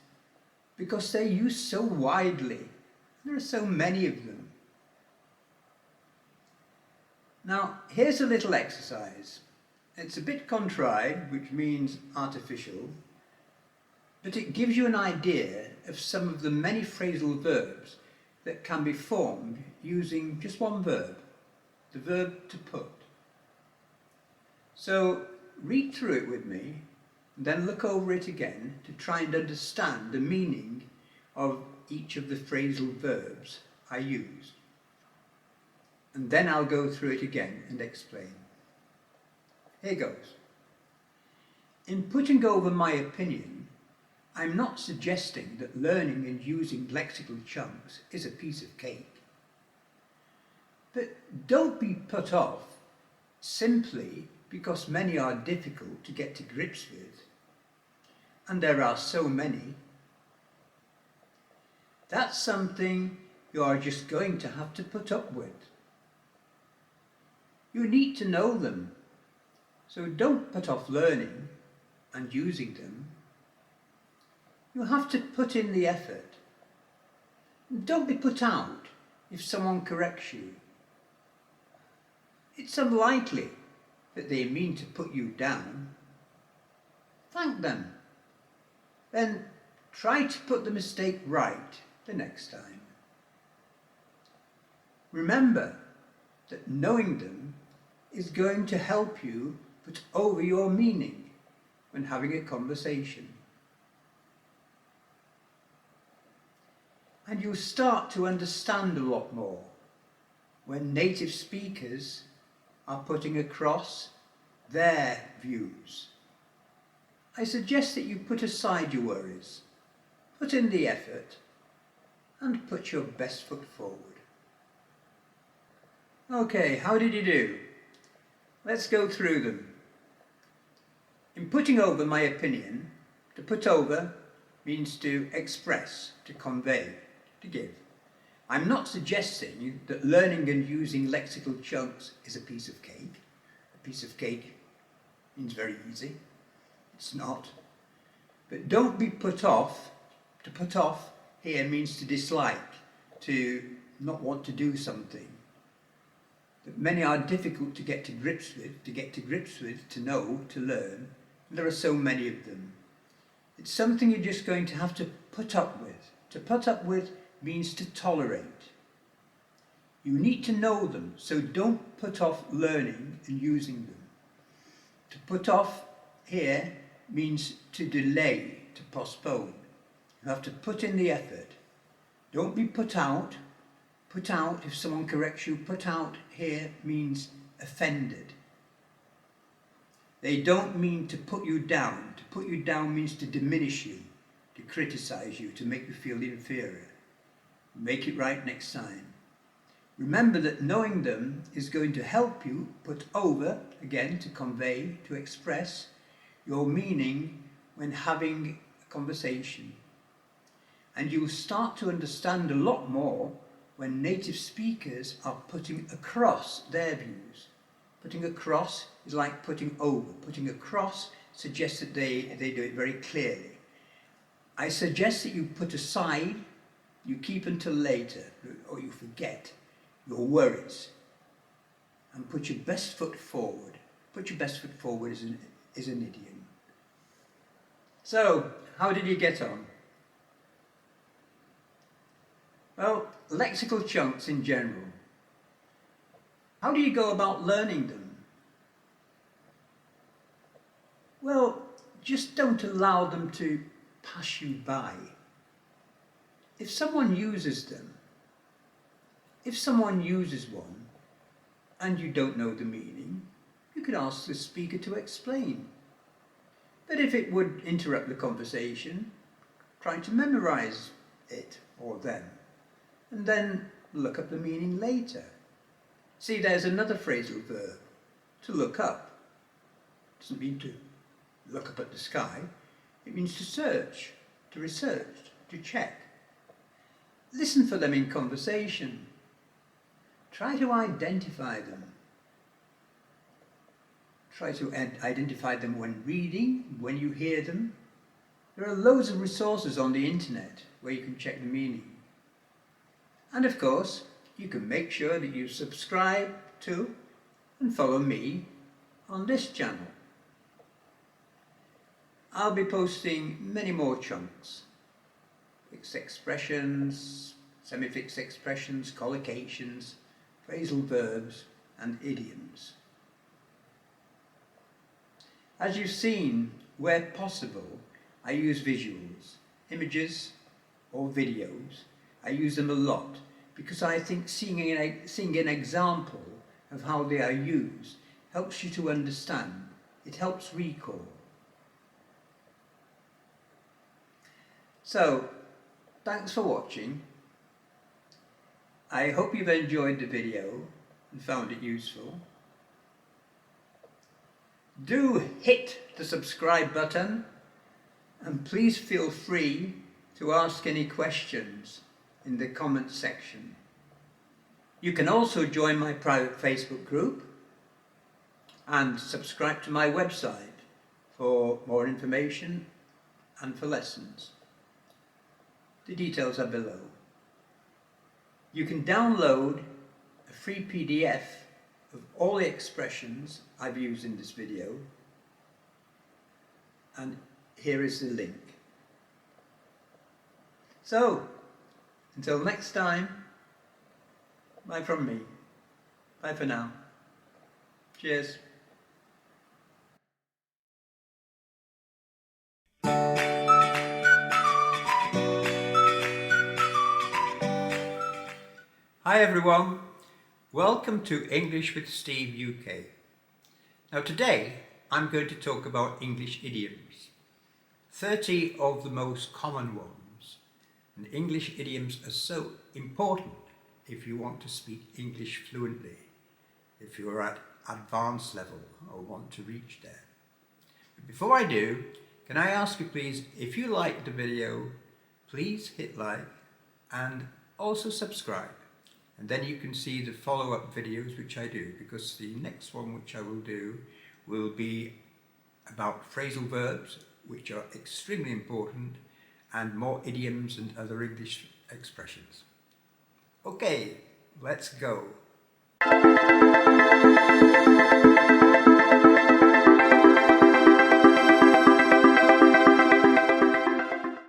because they're used so widely. There are so many of them. Now, here's a little exercise. It's a bit contrived, which means artificial, but it gives you an idea of some of the many phrasal verbs that can be formed using just one verb, the verb to put. So read through it with me, and then look over it again to try and understand the meaning of each of the phrasal verbs I used. And then I'll go through it again and explain. Here goes. In putting over my opinion, I'm not suggesting that learning and using lexical chunks is a piece of cake. But don't be put off simply because many are difficult to get to grips with, and there are so many. That's something you are just going to have to put up with. You need to know them, so don't put off learning and using them. You have to put in the effort. Don't be put out if someone corrects you. It's unlikely that they mean to put you down. Thank them. Then try to put the mistake right the next time. Remember that knowing them is going to help you put over your meaning when having a conversation. And you'll start to understand a lot more when native speakers are putting across their views. I suggest that you put aside your worries, put in the effort, and put your best foot forward. Okay, how did you do? Let's go through them. In putting over my opinion, to put over means to express, to convey, to give. I'm not suggesting that learning and using lexical chunks is a piece of cake. A piece of cake means very easy. It's not. But don't be put off. To put off here means to dislike, to not want to do something. That many are difficult to get to grips with, to know, to learn. And there are so many of them. It's something you're just going to have to put up with. To put up with means to tolerate. You need to know them, so don't put off learning and using them. To put off here means to delay, to postpone. You have to put in the effort. Don't be put out. Put out, if someone corrects you, put out here means offended. They don't mean to put you down. To put you down means to diminish you, to criticize you, to make you feel inferior. Make it right next time. Remember that knowing them is going to help you put over, again, to convey, to express your meaning when having a conversation. And you'll start to understand a lot more when native speakers are putting across their views. Putting across is like putting over. Putting across suggests that they do it very clearly. I suggest that you put aside, you keep until later, or you forget your worries, and put your best foot forward. Put your best foot forward is an idiom. So, how did you get on? Well, lexical chunks in general. How do you go about learning them? Well, just don't allow them to pass you by. If someone uses them, if someone uses one and you don't know the meaning, you could ask the speaker to explain. But if it would interrupt the conversation, try to memorize it or them, and then look up the meaning later. See, there's another phrasal verb, to look up. It doesn't mean to look up at the sky. It means to search, to research, to check. Listen for them in conversation. Try to identify them. Try to identify them when reading, when you hear them. There are loads of resources on the internet where you can check the meaning. And of course, you can make sure that you subscribe to and follow me on this channel. I'll be posting many more chunks: fixed expressions, semi-fixed expressions, collocations, phrasal verbs and idioms. As you've seen, where possible, I use visuals, images or videos. I use them a lot because I think seeing an example of how they are used helps you to understand. It helps recall. So, thanks for watching. I hope you've enjoyed the video and found it useful. Do hit the subscribe button, and please feel free to ask any questions in the comments section. You can also join my private Facebook group and subscribe to my website for more information and for lessons. The details are below. You can download a free PDF of all the expressions I've used in this video, and here is the link. So, until next time, bye from me. Bye for now. Cheers. Hi everyone, welcome to English with Steve UK. Now today I'm going to talk about English idioms, 30 of the most common ones. And English idioms are so important if you want to speak English fluently, if you're at advanced level or want to reach there. But before I do, can I ask you please, if you liked the video, please hit like and also subscribe. And then you can see the follow-up videos which I do, because the next one which I will do will be about phrasal verbs, which are extremely important, and more idioms and other English expressions. Okay, let's go.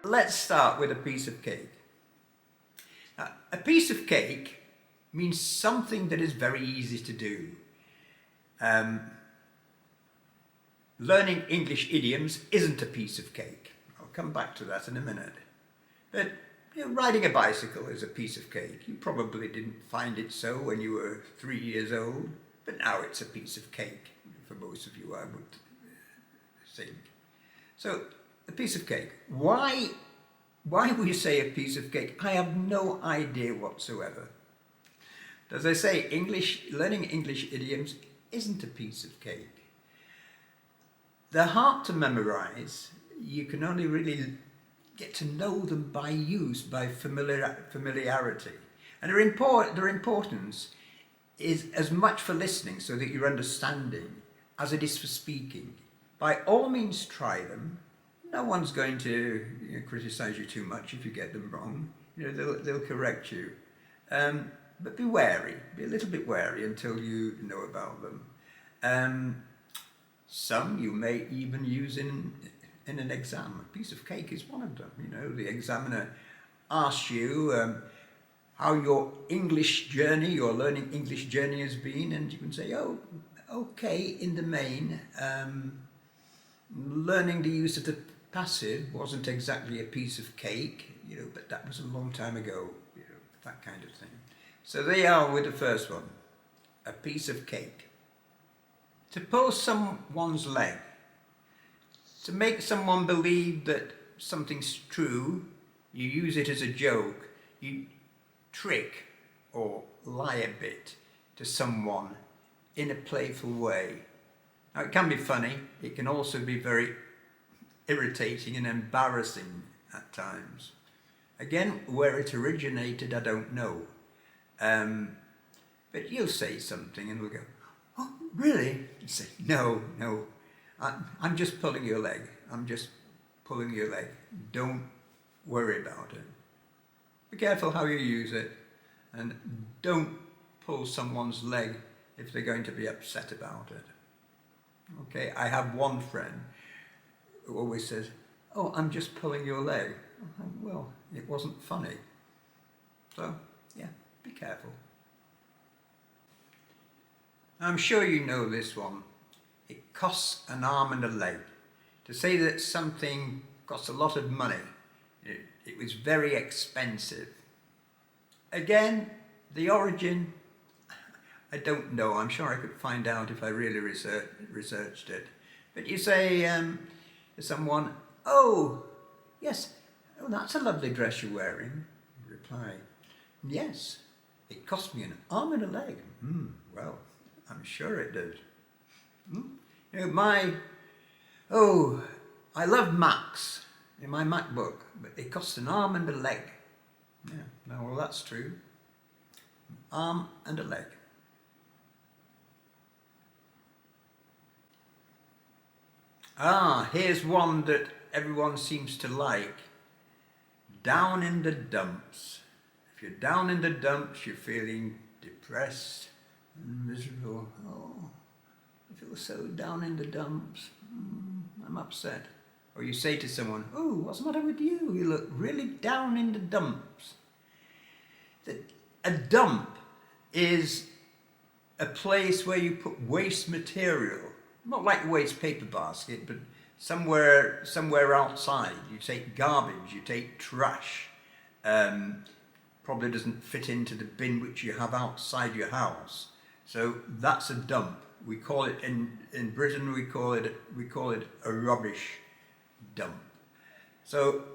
Let's start with a piece of cake. Now, a piece of cake means something that is very easy to do. Learning English idioms isn't a piece of cake. I'll come back to that in a minute. But riding a bicycle is a piece of cake. You probably didn't find it so when you were 3 years old, but now it's a piece of cake for most of you, I would think. So, a piece of cake. Why we say a piece of cake? I have no idea whatsoever. As I say, learning English idioms isn't a piece of cake. They're hard to memorize. You can only really get to know them by use, by familiarity. And their importance is as much for listening so that you're understanding as it is for speaking. By all means try them. No one's going to criticize you too much if you get them wrong. They'll correct you. But be wary, be a little bit wary until you know about them. Some you may even use in an exam. A piece of cake is one of them. The examiner asks you how your English journey, your learning English journey has been, and you can say, oh, okay, in the main, learning the use of the passive wasn't exactly a piece of cake, but that was a long time ago, that kind of thing. So they are with the first one, a piece of cake. To pull someone's leg, to make someone believe that something's true, you use it as a joke, you trick or lie a bit to someone in a playful way. Now it can be funny, it can also be very irritating and embarrassing at times. Again, where it originated, I don't know. But you'll say something and we'll go, oh, really? You say, no, I'm just pulling your leg. I'm just pulling your leg. Don't worry about it. Be careful how you use it, and don't pull someone's leg if they're going to be upset about it. Okay, I have one friend who always says, "Oh, I'm just pulling your leg." I think, well, it wasn't funny. So, yeah, be careful. I'm sure you know this one. It costs an arm and a leg. To say that something costs a lot of money, it was very expensive. Again, the origin, I don't know. I'm sure I could find out if I really researched it. But you say to someone, "Oh, yes, oh, that's a lovely dress you're wearing." Reply, "Yes, it cost me an arm and a leg." Well, I'm sure it did. You know, I love Macs in my MacBook, but it cost an arm and a leg. Yeah, no, well, that's true. Arm and a leg. Here's one that everyone seems to like. Down in the dumps. If you're down in the dumps, you're feeling depressed and miserable. Oh, I feel so down in the dumps. I'm upset. Or you say to someone, "Oh, what's the matter with you? You look really down in the dumps." A dump is a place where you put waste material, not like a waste paper basket, but somewhere outside. You take garbage, you take trash. Probably doesn't fit into the bin which you have outside your house. So that's a dump. We call it in Britain. We call it a rubbish dump. So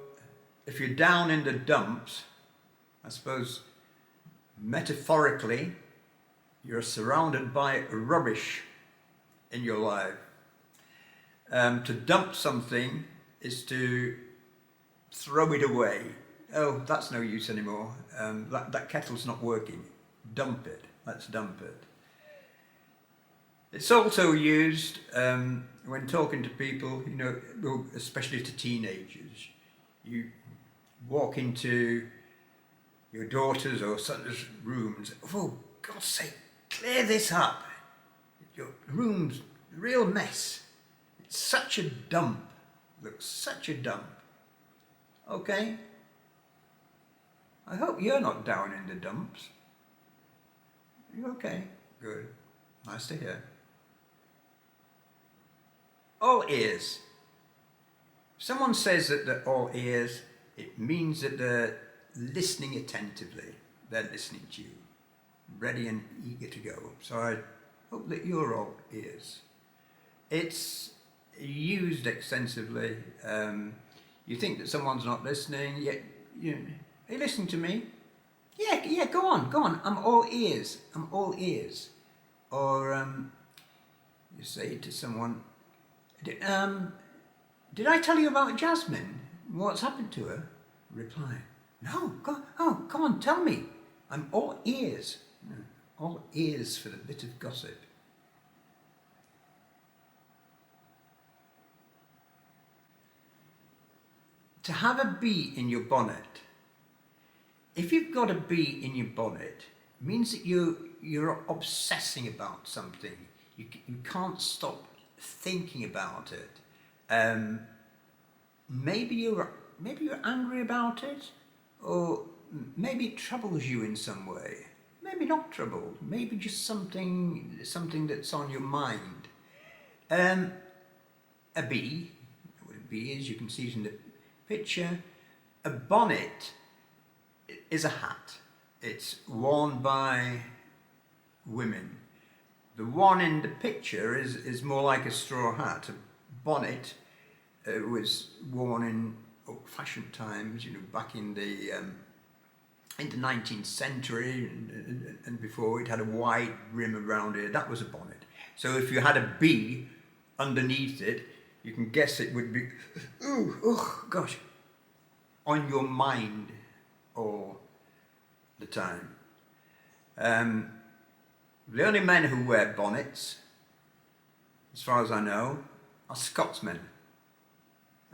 if you're down in the dumps, I suppose metaphorically, you're surrounded by rubbish in your life. To dump something is to throw it away. Oh, that's no use anymore. That kettle's not working. Dump it. Let's dump it. It's also used when talking to people, you know, especially to teenagers. You walk into your daughter's or son's rooms. "Oh, God's sake, clear this up. Your room's a real mess. It's such a dump. Looks such a dump." Okay. I hope you're not down in the dumps. You okay? Good. Nice to hear. All ears. If someone says that they're all ears, it means that they're listening attentively. They're listening to you, ready and eager to go. So I hope that you're all ears. It's used extensively. You think that someone's not listening, yet are you listening to me? Yeah, go on. I'm all ears. I'm all ears. Or you say to someone, did I tell you about Jasmine? What's happened to her? Reply, "No, go on, tell me. I'm all ears." All ears for the bit of gossip. To have a bee in your bonnet. If you've got a bee in your bonnet, it means that you're obsessing about something. You can't stop thinking about it. Maybe you're angry about it, or maybe it troubles you in some way. Maybe not troubled. Maybe just something that's on your mind. A bee. What a bee is, you can see it in the picture. A bonnet is a hat. It's worn by women. The one in the picture is more like a straw hat. A bonnet was worn in old-fashioned times, back in the 19th century and before. It had a wide rim around it. That was a bonnet. So if you had a bee underneath it, you can guess it would be, gosh, on your mind all the time. The only men who wear bonnets, as far as I know, are Scotsmen.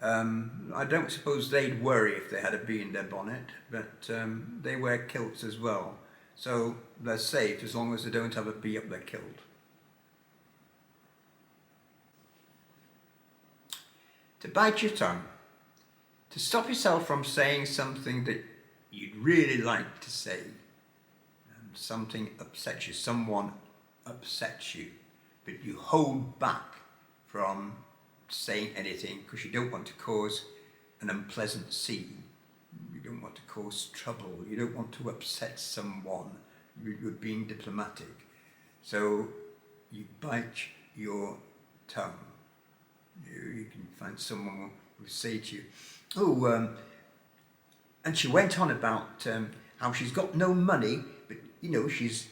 I don't suppose they'd worry if they had a bee in their bonnet, but they wear kilts as well. So they're safe as long as they don't have a bee up their kilt. To bite your tongue. To stop yourself from saying something that you'd really like to say. Something upsets you, someone upsets you, but you hold back from saying anything because you don't want to cause an unpleasant scene. You don't want to cause trouble. You don't want to upset someone. You're being diplomatic. So you bite your tongue. You can find someone who will say to you, oh, and she went on about how she's got no money, but you know, she's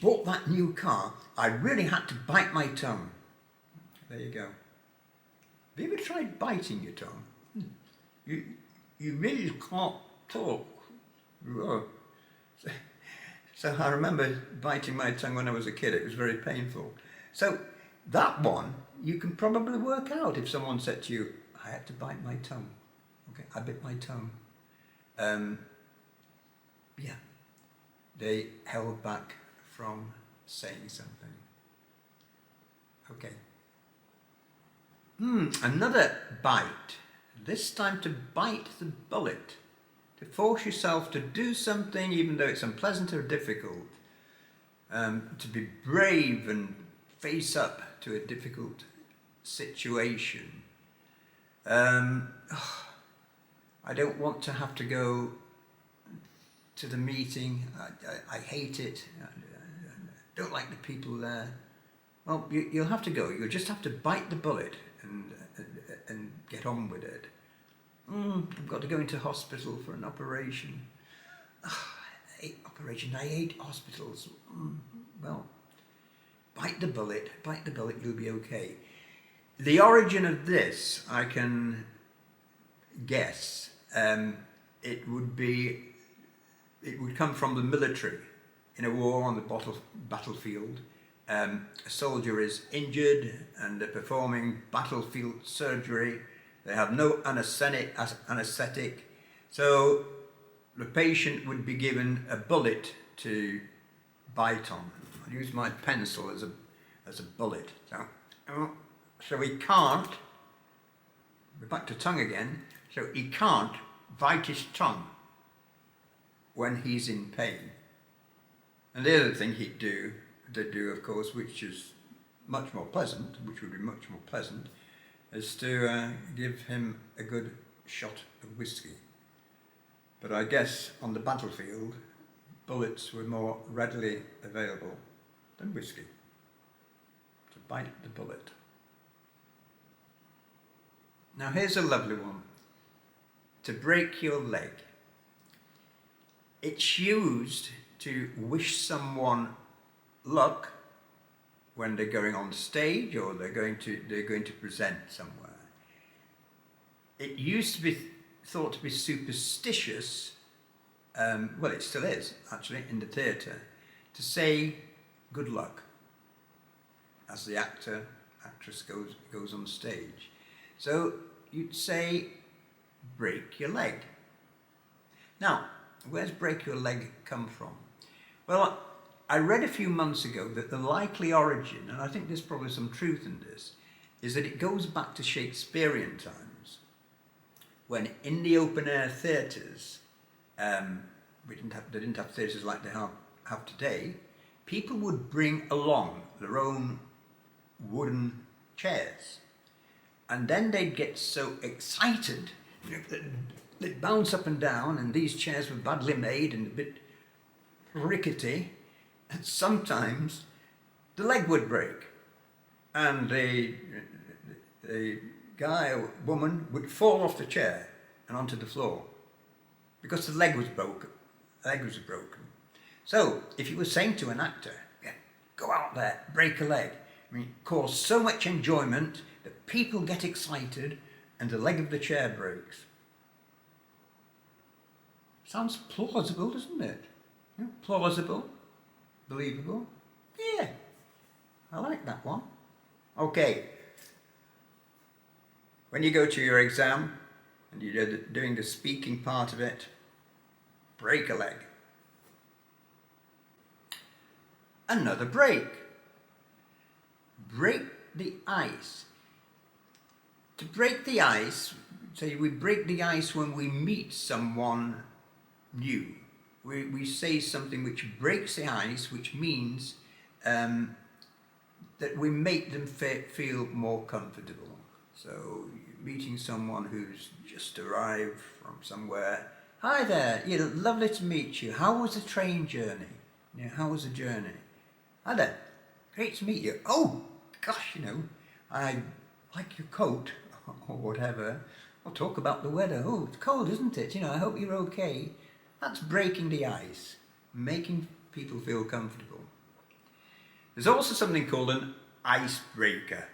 bought that new car. I really had to bite my tongue. There you go. Have you ever tried biting your tongue? You really can't talk. So I remember biting my tongue when I was a kid. It was very painful. So that one, you can probably work out if someone said to you, I had to bite my tongue. Okay, I bit my tongue. Yeah, they held back from saying something. Okay. Another bite. This time to bite the bullet. To force yourself to do something even though it's unpleasant or difficult. To be brave and face up to a difficult situation. I don't want to have to go to the meeting. I hate it. I don't like the people there. Well, you'll have to go. You'll just have to bite the bullet and get on with it. I've got to go into hospital for an operation. I hate hospitals. Well, bite the bullet, you'll be okay. The origin of this, I can guess. It would come from the military. In a war on the battlefield, a soldier is injured and they're performing battlefield surgery. They have no anaesthetic, so the patient would be given a bullet to bite on. I'll use my pencil as a bullet. So he can't, we're back to tongue again, so he can't bite his tongue when he's in pain. And the other thing they do of course, which would be much more pleasant, is to give him a good shot of whiskey. But I guess on the battlefield, bullets were more readily available than whiskey. To bite the bullet. Now here's a lovely one. To break your leg. It's used to wish someone luck when they're going on stage or they're going to present somewhere. It used to be thought to be superstitious, well it still is actually in the theatre, to say good luck as the actress goes on stage. So you'd say break your leg. Now, where's break your leg come from? Well, I read a few months ago that the likely origin, and I think there's probably some truth in this, is that it goes back to Shakespearean times, when in the open-air theatres, they didn't have theatres like they have today, people would bring along their own wooden chairs, and then they'd get so excited, they'd bounce up and down, and these chairs were badly made and a bit rickety, and sometimes the leg would break and the guy or woman would fall off the chair and onto the floor because the leg was broken. So if you were saying to an actor, yeah, go out there, break a leg, I mean, cause so much enjoyment that people get excited and the leg of the chair breaks. Sounds plausible, doesn't it? Yeah, plausible. Believable? Yeah, I like that one. Okay, when you go to your exam and you're doing the speaking part of it, break a leg. another break. Break the ice. To break the ice, say we break the ice when we meet someone new. We say something which breaks the ice, which means that we make them feel more comfortable. So meeting someone who's just arrived from somewhere. Hi there, lovely to meet you. How was the train journey? How was the journey? Hi there, great to meet you. Oh, gosh, I like your coat, or whatever. I'll talk about the weather. Oh, it's cold, isn't it? I hope you're okay. That's breaking the ice, making people feel comfortable. There's also something called an icebreaker.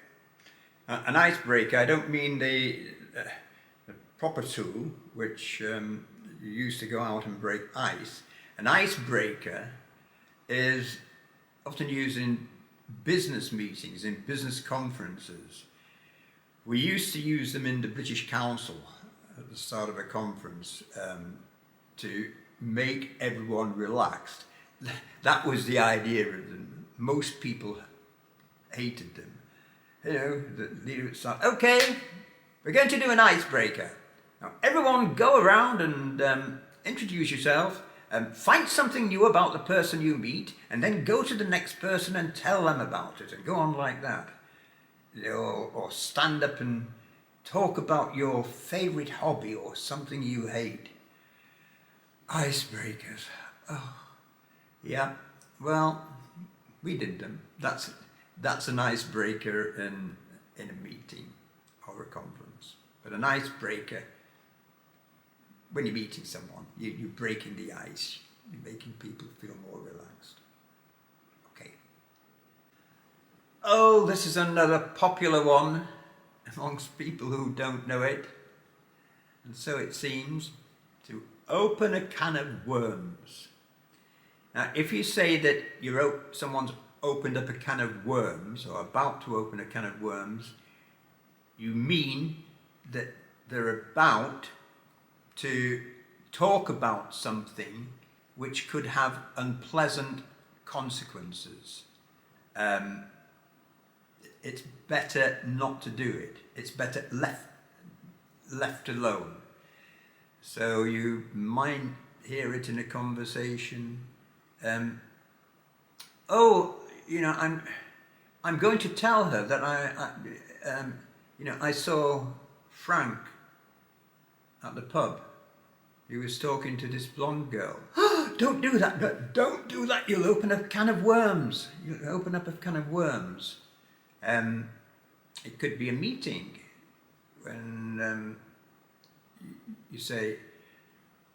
An icebreaker, I don't mean the proper tool, which you use to go out and break ice. An icebreaker is often used in business meetings, in business conferences. We used to use them in the British Council at the start of a conference to make everyone relaxed. That was the idea of them. Most people hated them. The leader would start, okay, we're going to do an icebreaker. Now everyone go around and introduce yourself, find something new about the person you meet, and then go to the next person and tell them about it, and go on like that. Or stand up and talk about your favourite hobby or something you hate. Icebreakers. Oh, yeah. Well, we did them. That's an icebreaker in a meeting or a conference. But an icebreaker, when you're meeting someone, you're breaking the ice. You're making people feel more relaxed. Okay. Oh, this is another popular one amongst people who don't know it. And so it seems, to open a can of worms. Now, if you say that someone's opened up a can of worms, or about to open a can of worms, you mean that they're about to talk about something which could have unpleasant consequences. It's better not to do it. It's better left alone. So you might hear it in a conversation. I'm going to tell her that I saw Frank at the pub. He was talking to this blonde girl. Don't do that. Don't do that. You'll open a can of worms. You'll open up a can of worms. It could be a meeting when you say,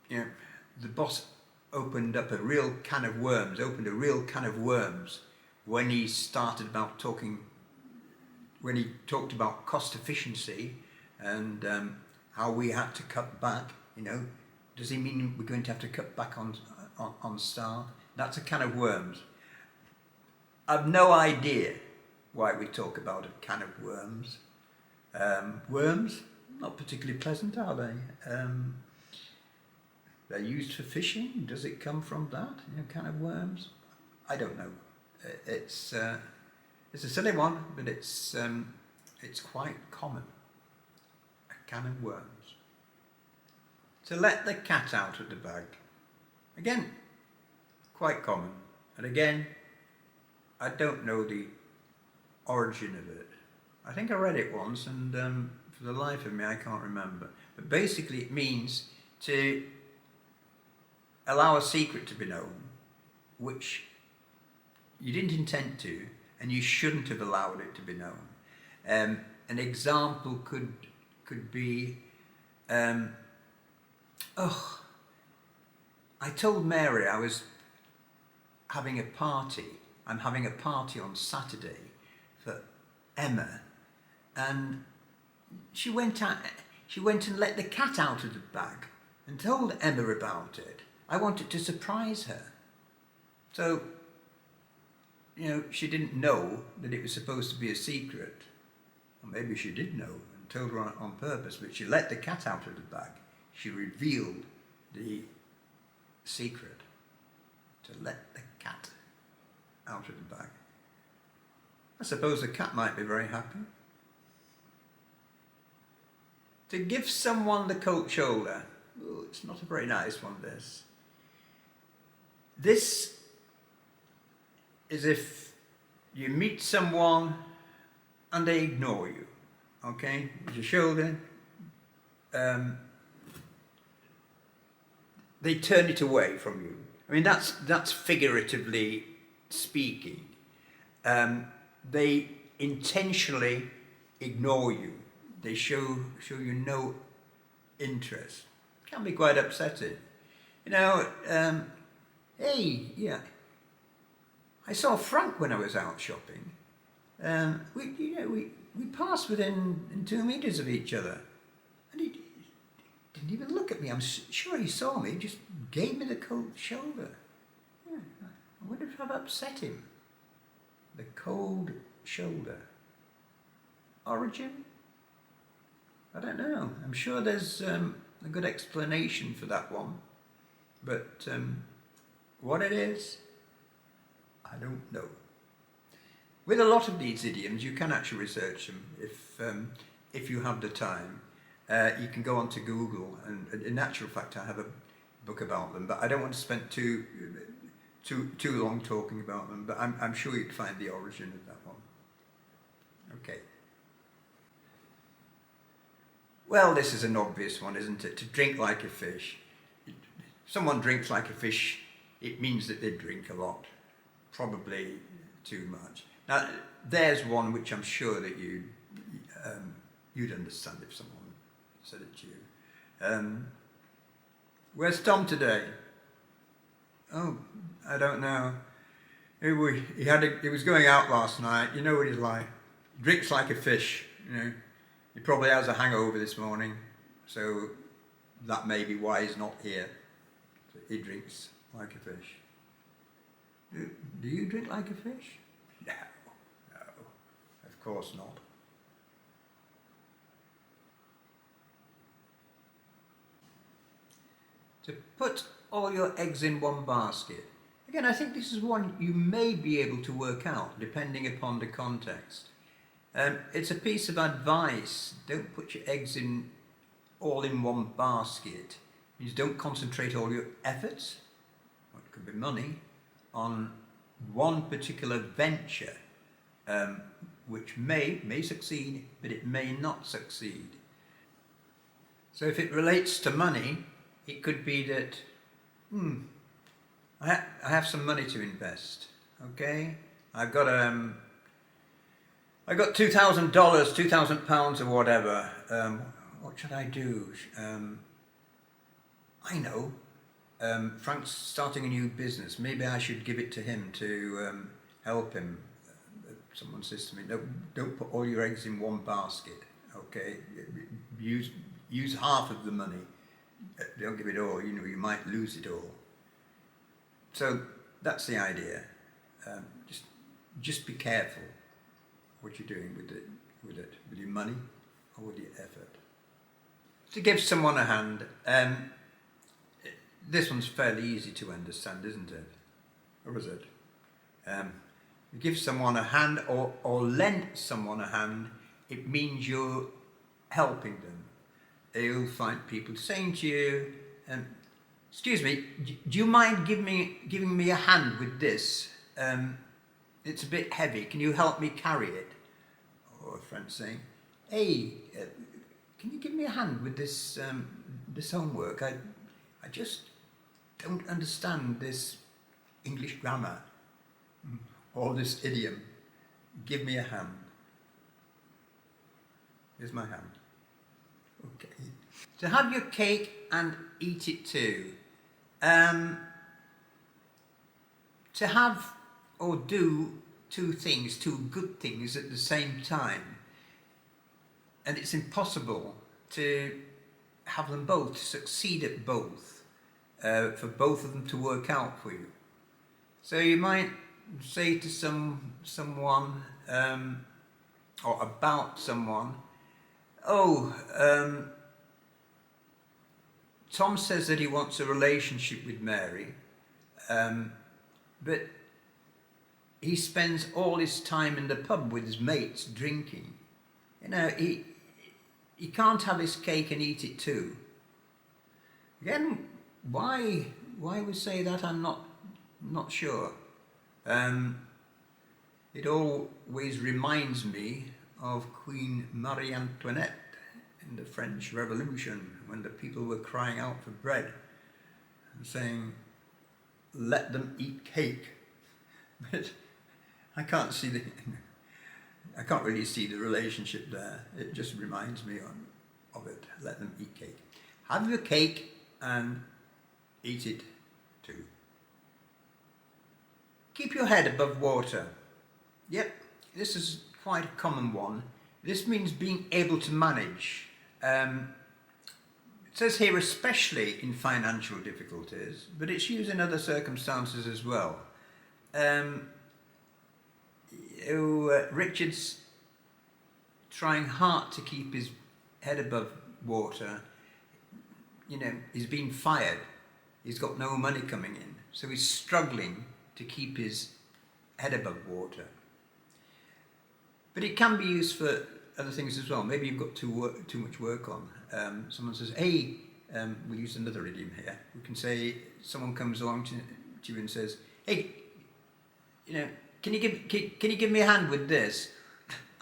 the boss opened a real can of worms when he talked about cost efficiency and how we had to cut back. Does he mean we're going to have to cut back on staff? That's a can of worms. I've no idea why we talk about a can of worms. Worms, not particularly pleasant, are they? They're used for fishing. Does it come from that? Can of worms? I don't know. It's a silly one, but it's quite common. A can of worms. To let the cat out of the bag. Again, quite common. And again, I don't know the origin of it. I think I read it once, and for the life of me, I can't remember. But basically, it means to allow a secret to be known, which you didn't intend to, and you shouldn't have allowed it to be known. An example could be, I told Mary I was having a party. I'm having a party on Saturday for Emma, and she went and let the cat out of the bag and told Emma about it. I wanted to surprise her. So, she didn't know that it was supposed to be a secret. Or maybe she did know and told her on purpose, but she let the cat out of the bag. She revealed the secret. To let the cat out of the bag. I suppose the cat might be very happy. To give someone the cold shoulder. Oh, it's not a very nice one, this. This is if you meet someone and they ignore you, okay? With your shoulder, they turn it away from you. I mean, that's figuratively speaking. They intentionally ignore you. They show you no interest. It can be quite upsetting. You know, hey, yeah, I saw Frank when I was out shopping. We passed within 2 meters of each other, and he didn't even look at me. I'm sure he saw me. He just gave me the cold shoulder. Yeah, I wonder if I've upset him. The cold shoulder. Origin? I don't know. I'm sure there's a good explanation for that one, but what it is, I don't know. With a lot of these idioms, you can actually research them if you have the time. You can go onto Google, and in actual fact, I have a book about them, but I don't want to spend too long talking about them. But I'm sure you'd find the origin of that one. Okay. Well, this is an obvious one, isn't it? To drink like a fish. If someone drinks like a fish, it means that they drink a lot, probably too much. Now, there's one which I'm sure that you'd understand if someone said it to you. Where's Tom today? Oh, I don't know. He was going out last night. You know what he's like. He drinks like a fish. You know, he probably has a hangover this morning, so that may be why he's not here. So he drinks like a fish. Do you drink like a fish? No, of course not. To put all your eggs in one basket. Again, I think this is one you may be able to work out depending upon the context. It's a piece of advice. Don't put your eggs all in one basket. You just don't concentrate all your efforts, or it could be money, on one particular venture, which may succeed, but it may not succeed. So if it relates to money, it could be that, I have some money to invest, okay? I've got $2,000, £2,000 or whatever. What should I do? I know. Frank's starting a new business. Maybe I should give it to him to help him. Someone says to me, no, don't put all your eggs in one basket, okay? Use half of the money. Don't give it all, you know, you might lose it all. So that's the idea. Just be careful what you're doing with your money or with your effort. To give someone a hand, this one's fairly easy to understand, isn't it? Or is it? You give someone a hand or lend someone a hand, it means you're helping them. You'll find people saying to you, excuse me, do you mind giving me a hand with this? It's a bit heavy, can you help me carry it? Or a friend saying, hey, can you give me a hand with this homework? I just don't understand this English grammar or this idiom. Give me a hand. Here's my hand. Okay. To have your cake and eat it too. To have or do two good things at the same time. And it's impossible to have them both, to succeed at both, for both of them to work out for you. So you might say to someone, or about someone, Tom says that he wants a relationship with Mary, but he spends all his time in the pub with his mates drinking. You know, he can't have his cake and eat it too. Again, why we say that, I'm not sure. It always reminds me of Queen Marie Antoinette in the French Revolution, when the people were crying out for bread and saying, "Let them eat cake." But I can't really see the relationship there. It just reminds me of it. Let them eat cake. Have your cake and eat it too. Keep your head above water. Yep, this is quite a common one. This means being able to manage. It says here especially in financial difficulties, but it's used in other circumstances as well. Richard's trying hard to keep his head above water. You know, he's been fired. He's got no money coming in, so he's struggling to keep his head above water. But it can be used for other things as well. Maybe you've got too much work on. Someone says, "Hey," we'll use another idiom here. We can say, someone comes along to you and says, "Hey, you know, can you give me a hand with this?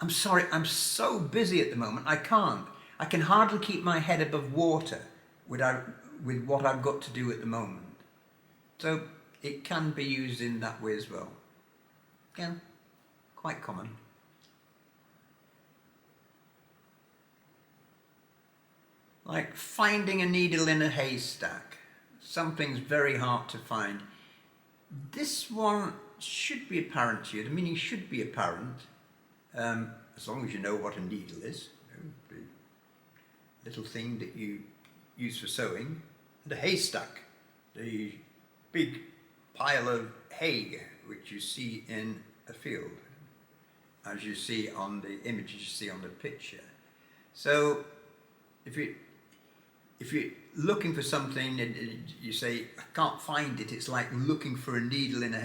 I'm sorry, I'm so busy at the moment. I can't. I can hardly keep my head above water with what I've got to do at the moment." So it can be used in that way as well. Again, quite common. Like finding a needle in a haystack. Something's very hard to find. This one should be apparent to you. The meaning should be apparent, as long as you know what a needle is. You know, the little thing that you use for sewing. And a haystack, the big pile of hay which you see in a field, as you see on the images you see on the picture. So if you're looking for something and you say, "I can't find it," it's like looking for a needle in a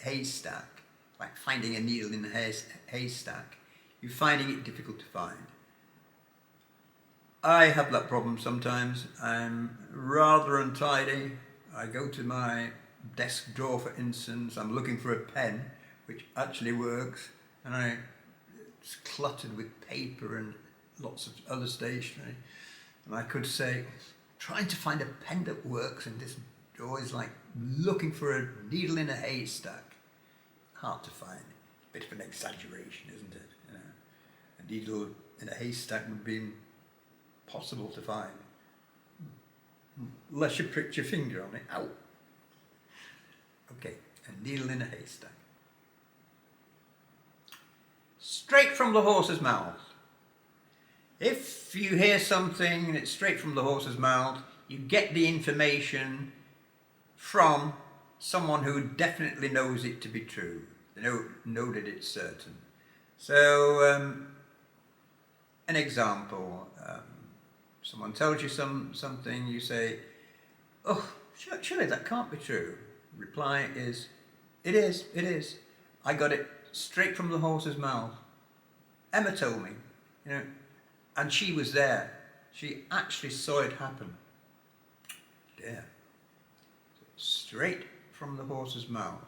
haystack, like finding a needle in a haystack. You're finding it difficult to find. I have that problem sometimes. I'm rather untidy. I go to my desk drawer, for instance, I'm looking for a pen, which actually works, and it's cluttered with paper and lots of other stationery. And I could say, trying to find a pen that works, and this drawer is like looking for a needle in a haystack. Hard to find. Bit of an exaggeration, isn't it? You know, a needle in a haystack would be impossible to find, unless you pricked your finger on it. Ow! Okay, a needle in a haystack. Straight from the horse's mouth. If you hear something and it's straight from the horse's mouth, you get the information from someone who definitely knows it to be true. They know that it's certain. So, an example, someone tells you something, you say, "Oh, surely that can't be true." Reply is, it is. I got it straight from the horse's mouth. Emma told me, you know, and she was there. She actually saw it happen. Yeah. Straight from the horse's mouth.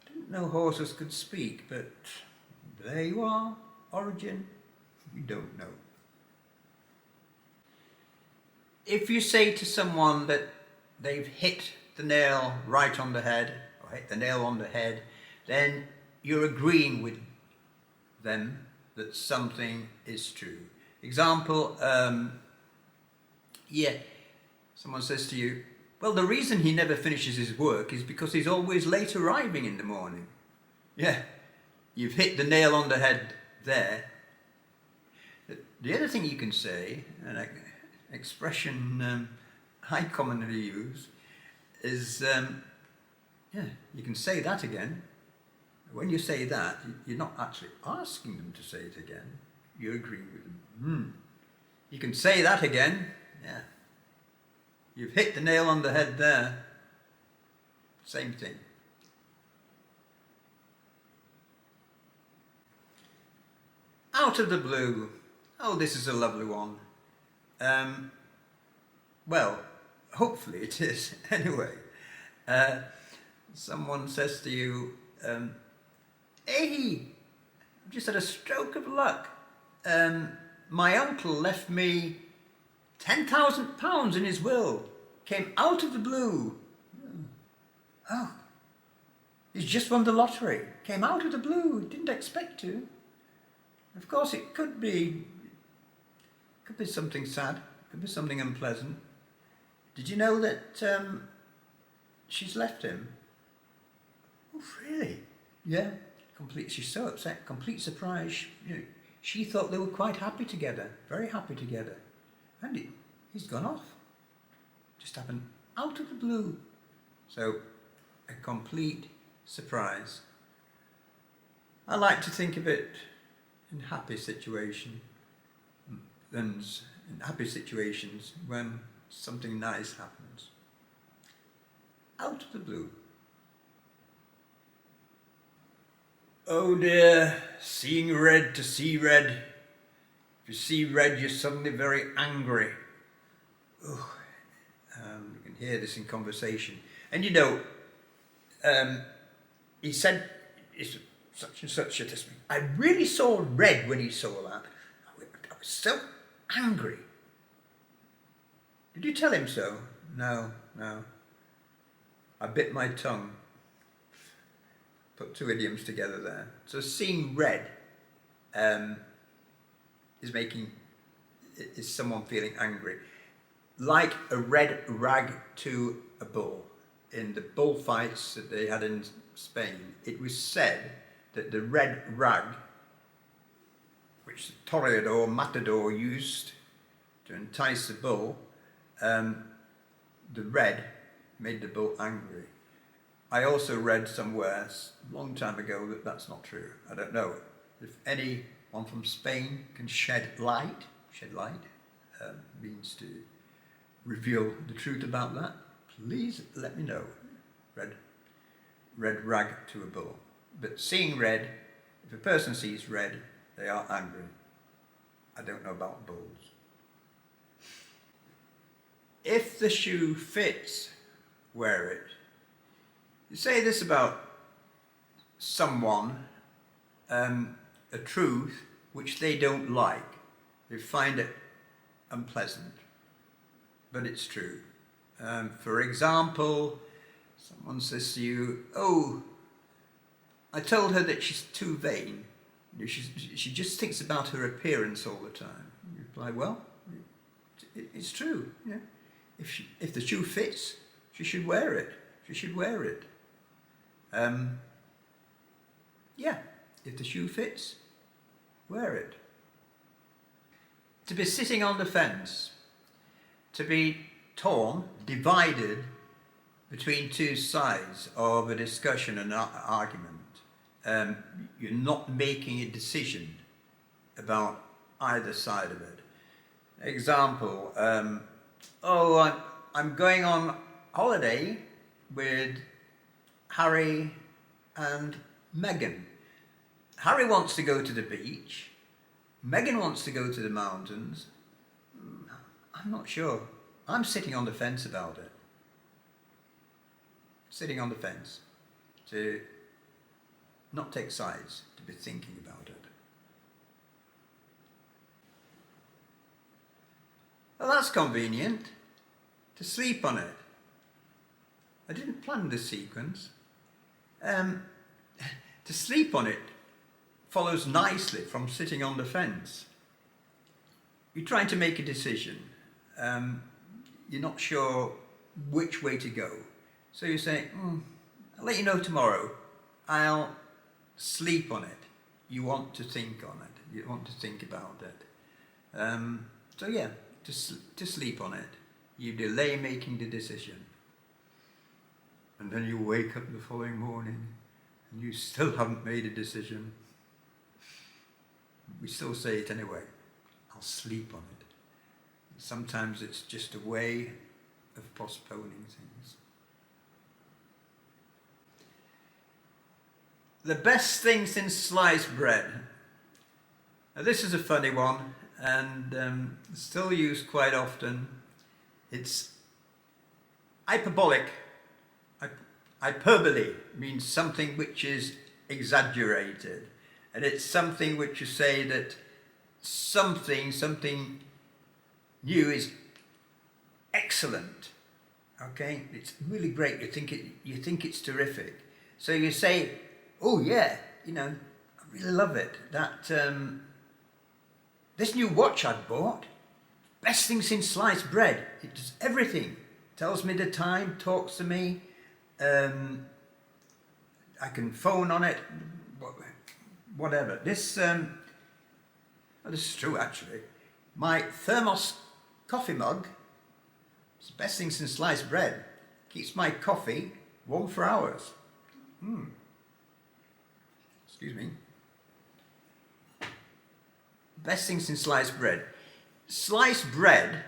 I didn't know horses could speak, but there you are. Origin, we don't know. If you say to someone that they've hit the nail right on the head, or hit the nail on the head, then you're agreeing with them that something is true. Example, someone says to you, "Well, the reason he never finishes his work is because he's always late arriving in the morning." Yeah, you've hit the nail on the head there. The other thing you can say, an expression I commonly use, is, you can say that again. When you say that, you're not actually asking them to say it again. You're agreeing with them. You can say that again. Yeah. You've hit the nail on the head there. Same thing. Out of the blue. Oh, this is a lovely one. Well, hopefully it is. Anyway, someone says to you, hey, I've just had a stroke of luck. My uncle left me £10,000 in his will. Came out of the blue. Oh, he's just won the lottery. Came out of the blue. Didn't expect to. Of course, it could be something sad. Could be something unpleasant. Did you know that she's left him? Oh, really? Yeah. She's so upset. Complete surprise. She thought they were quite happy together. Very happy together. And he's gone off. Just happened out of the blue. So, a complete surprise. I like to think of it in happy situations when something nice happens. Out of the blue. Oh dear, seeing red to see red. If you see red, you're suddenly very angry. Oh, you can hear this in conversation. And you know, he said, it's such and such a testimony. I really saw red when he saw that. I was so angry. Did you tell him so? No. I bit my tongue. Put two idioms together there. So seeing red is someone feeling angry. Like a red rag to a bull. In the bullfights that they had in Spain, it was said that the red rag, which the toreador, matador used to entice the bull, the red made the bull angry. I also read somewhere a long time ago that that's not true. I don't know. If anyone from Spain can shed light means to reveal the truth about that, please let me know. Red rag to a bull. But seeing red, if a person sees red, they are angry. I don't know about bulls. If the shoe fits, wear it. You say this about someone, a truth which they don't like. They find it unpleasant, but it's true. For example, someone says to you, oh, I told her that she's too vain. She just thinks about her appearance all the time. You reply, well, it's true. Yeah. If the shoe fits, she should wear it. She should wear it. Yeah, if the shoe fits, wear it. To be sitting on the fence, to be torn, divided between two sides of a discussion and argument. You're not making a decision about either side of it. Example, I'm going on holiday with Harry and Meghan. Harry wants to go to the beach. Meghan wants to go to the mountains. I'm not sure. I'm sitting on the fence about it. Sitting on the fence to not take sides, to be thinking about it. Well, that's convenient. To sleep on it. I didn't plan this sequence. To sleep on it follows nicely from sitting on the fence. You're trying to make a decision. You're not sure which way to go. So you say, I'll let you know tomorrow. I'll sleep on it. You want to think on it. You want to think about it. So yeah, to sleep on it. You delay making the decision. And then you wake up the following morning and you still haven't made a decision. We still say it anyway. I'll sleep on it. Sometimes it's just a way of postponing things. The best thing since sliced bread. Now this is a funny one, and still used quite often. It's hyperbolic. Hyperbole means something which is exaggerated, and it's something which you say that something new is excellent. Okay, it's really great. You think it's terrific. So you say, "Oh yeah, you know, I really love it. That this new watch I bought, best thing since sliced bread. It does everything. Tells me the time, talks to me. I can phone on it, whatever." This is true actually. My thermos coffee mug, it's the best thing since sliced bread. Keeps my coffee warm for hours. Excuse me. Best thing since sliced bread. Sliced bread,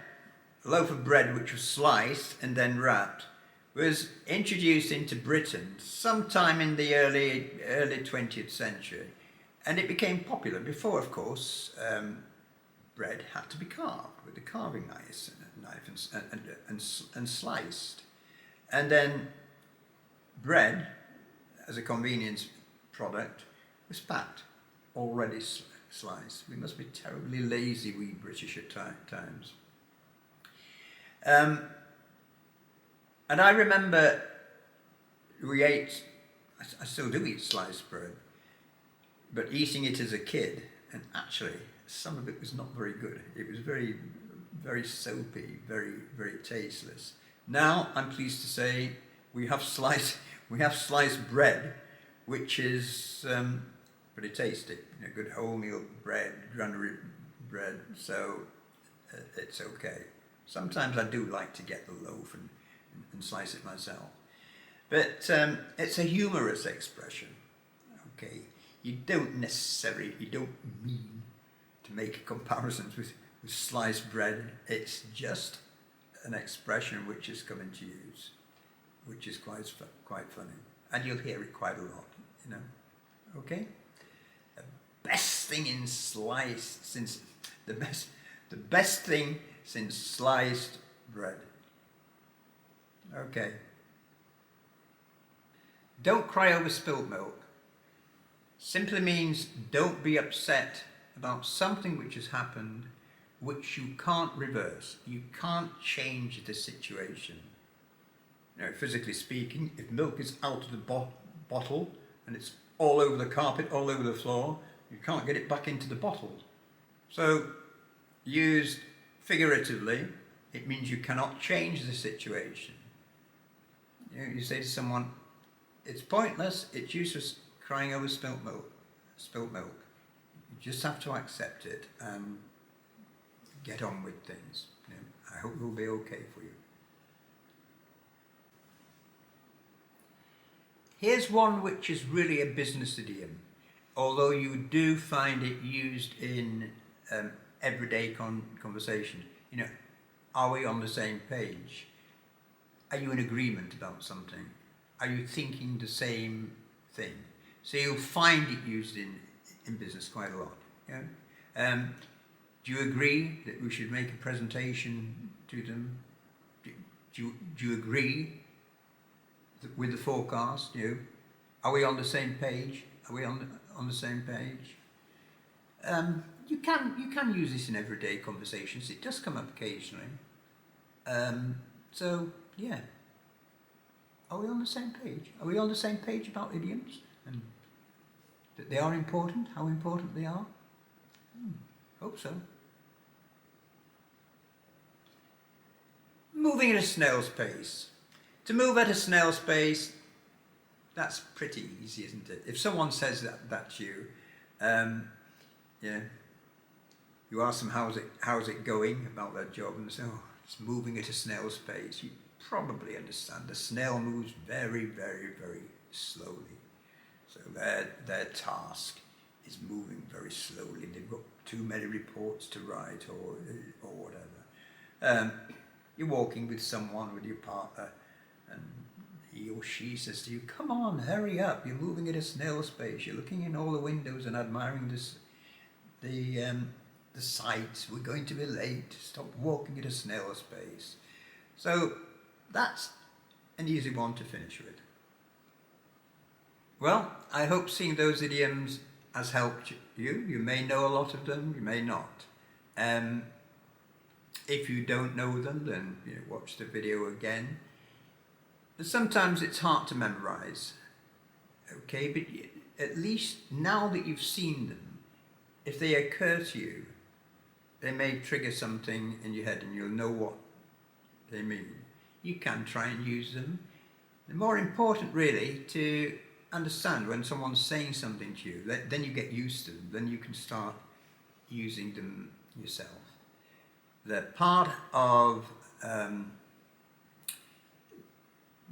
a loaf of bread which was sliced and then wrapped, was introduced into Britain sometime in the early 20th century, and it became popular. Before, of course, bread had to be carved with a carving knife and sliced, and then bread, as a convenience product, was packed already sliced. We must be terribly lazy, we British, at times. And I remember we ate, I still do eat sliced bread, but eating it as a kid, and actually some of it was not very good. It was very, very soapy, very, very tasteless. Now I'm pleased to say we have sliced bread, which is pretty tasty. You know, good wholemeal bread, granary bread, so it's okay. Sometimes I do like to get the loaf and slice it myself. But it's a humorous expression, okay? You don't mean to make comparisons with sliced bread. It's just an expression which has come into use, which is quite funny. And you'll hear it quite a lot, you know, okay? The best thing since sliced bread. Okay. Don't cry over spilt milk simply means don't be upset about something which has happened which you can't reverse. You can't change the situation. You know, physically speaking, if milk is out of the bottle and it's all over the carpet, all over the floor, you can't get it back into the bottle. So, used figuratively, it means you cannot change the situation. You know, you say to someone, it's pointless, it's useless crying over spilt milk. You just have to accept it and get on with things. You know, I hope it will be okay for you. Here's one which is really a business idiom, although you do find it used in everyday conversation. You know, are we on the same page? Are you in agreement about something? Are you thinking the same thing? So you'll find it used in business quite a lot. Yeah? Do you agree that we should make a presentation to them? Do you agree with the forecast? You know? Are we on the same page? Are we on the same page? You can use this in everyday conversations. It does come up occasionally. So yeah. Are we on the same page? Are we on the same page about idioms? And that they are important? How important they are? Hope so. Moving at a snail's pace. To move at a snail's pace, that's pretty easy, isn't it? If someone says that to you, yeah, you ask them how's it going about their job, and they say, oh, it's moving at a snail's pace. You probably understand the snail moves very, very, very slowly. So their task is moving very slowly. They've got too many reports to write or whatever. You're walking with someone, with your partner, and he or she says to you, come on, hurry up, you're moving at a snail's pace. You're looking in all the windows and admiring this the sights, we're going to be late, stop walking at a snail's pace. So that's an easy one to finish with. Well, I hope seeing those idioms has helped you. You may know a lot of them, you may not. If you don't know them, then watch the video again. But sometimes it's hard to memorize. Okay, but at least now that you've seen them, if they occur to you, they may trigger something in your head and you'll know what they mean. You can try and use them. The more important really to understand when someone's saying something to you, then you get used to them, then you can start using them yourself. They're part of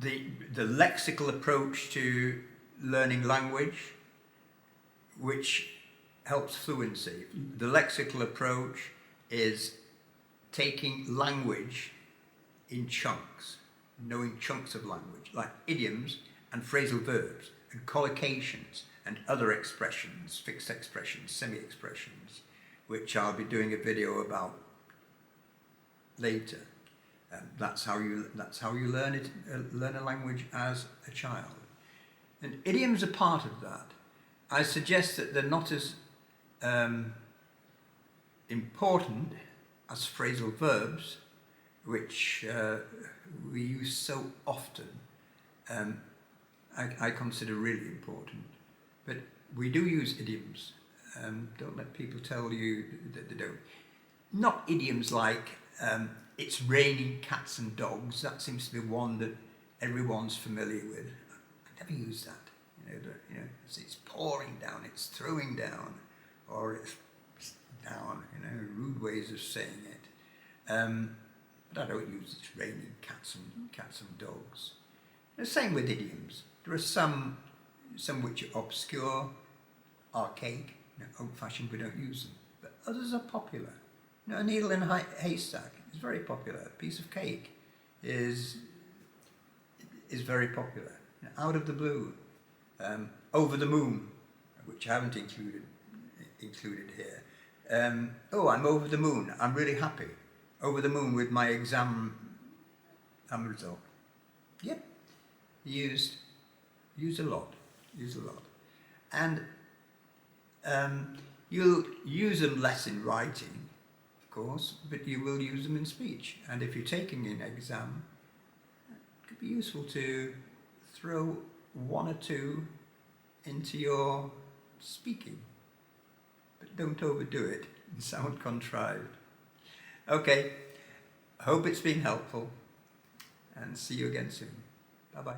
the lexical approach to learning language, which helps fluency. The lexical approach is taking language in chunks, knowing chunks of language, like idioms and phrasal verbs and collocations and other expressions, fixed expressions, semi-expressions, which I'll be doing a video about later. That's how you learn a language as a child. And idioms are part of that. I suggest that they're not as important as phrasal verbs, which we use so often. I consider really important. But we do use idioms. Don't let people tell you that they don't. Not idioms like it's raining cats and dogs. That seems to be one that everyone's familiar with. I never use that. It's pouring down, it's throwing down, or it's down. Rude ways of saying it. But I don't use it's raining cats and dogs. The same with idioms. There are some which are obscure, archaic, old-fashioned. We don't use them. But others are popular. A needle in a haystack is very popular. A piece of cake is very popular. Out of the blue, over the moon, which I haven't included here. Oh, I'm over the moon. I'm really happy. Over the moon with my exam result. Yep, used a lot. And you'll use them less in writing, of course, but you will use them in speech. And if you're taking an exam, it could be useful to throw one or two into your speaking, but don't overdo it and sound contrived. Okay, hope it's been helpful, and see you again soon. Bye-bye.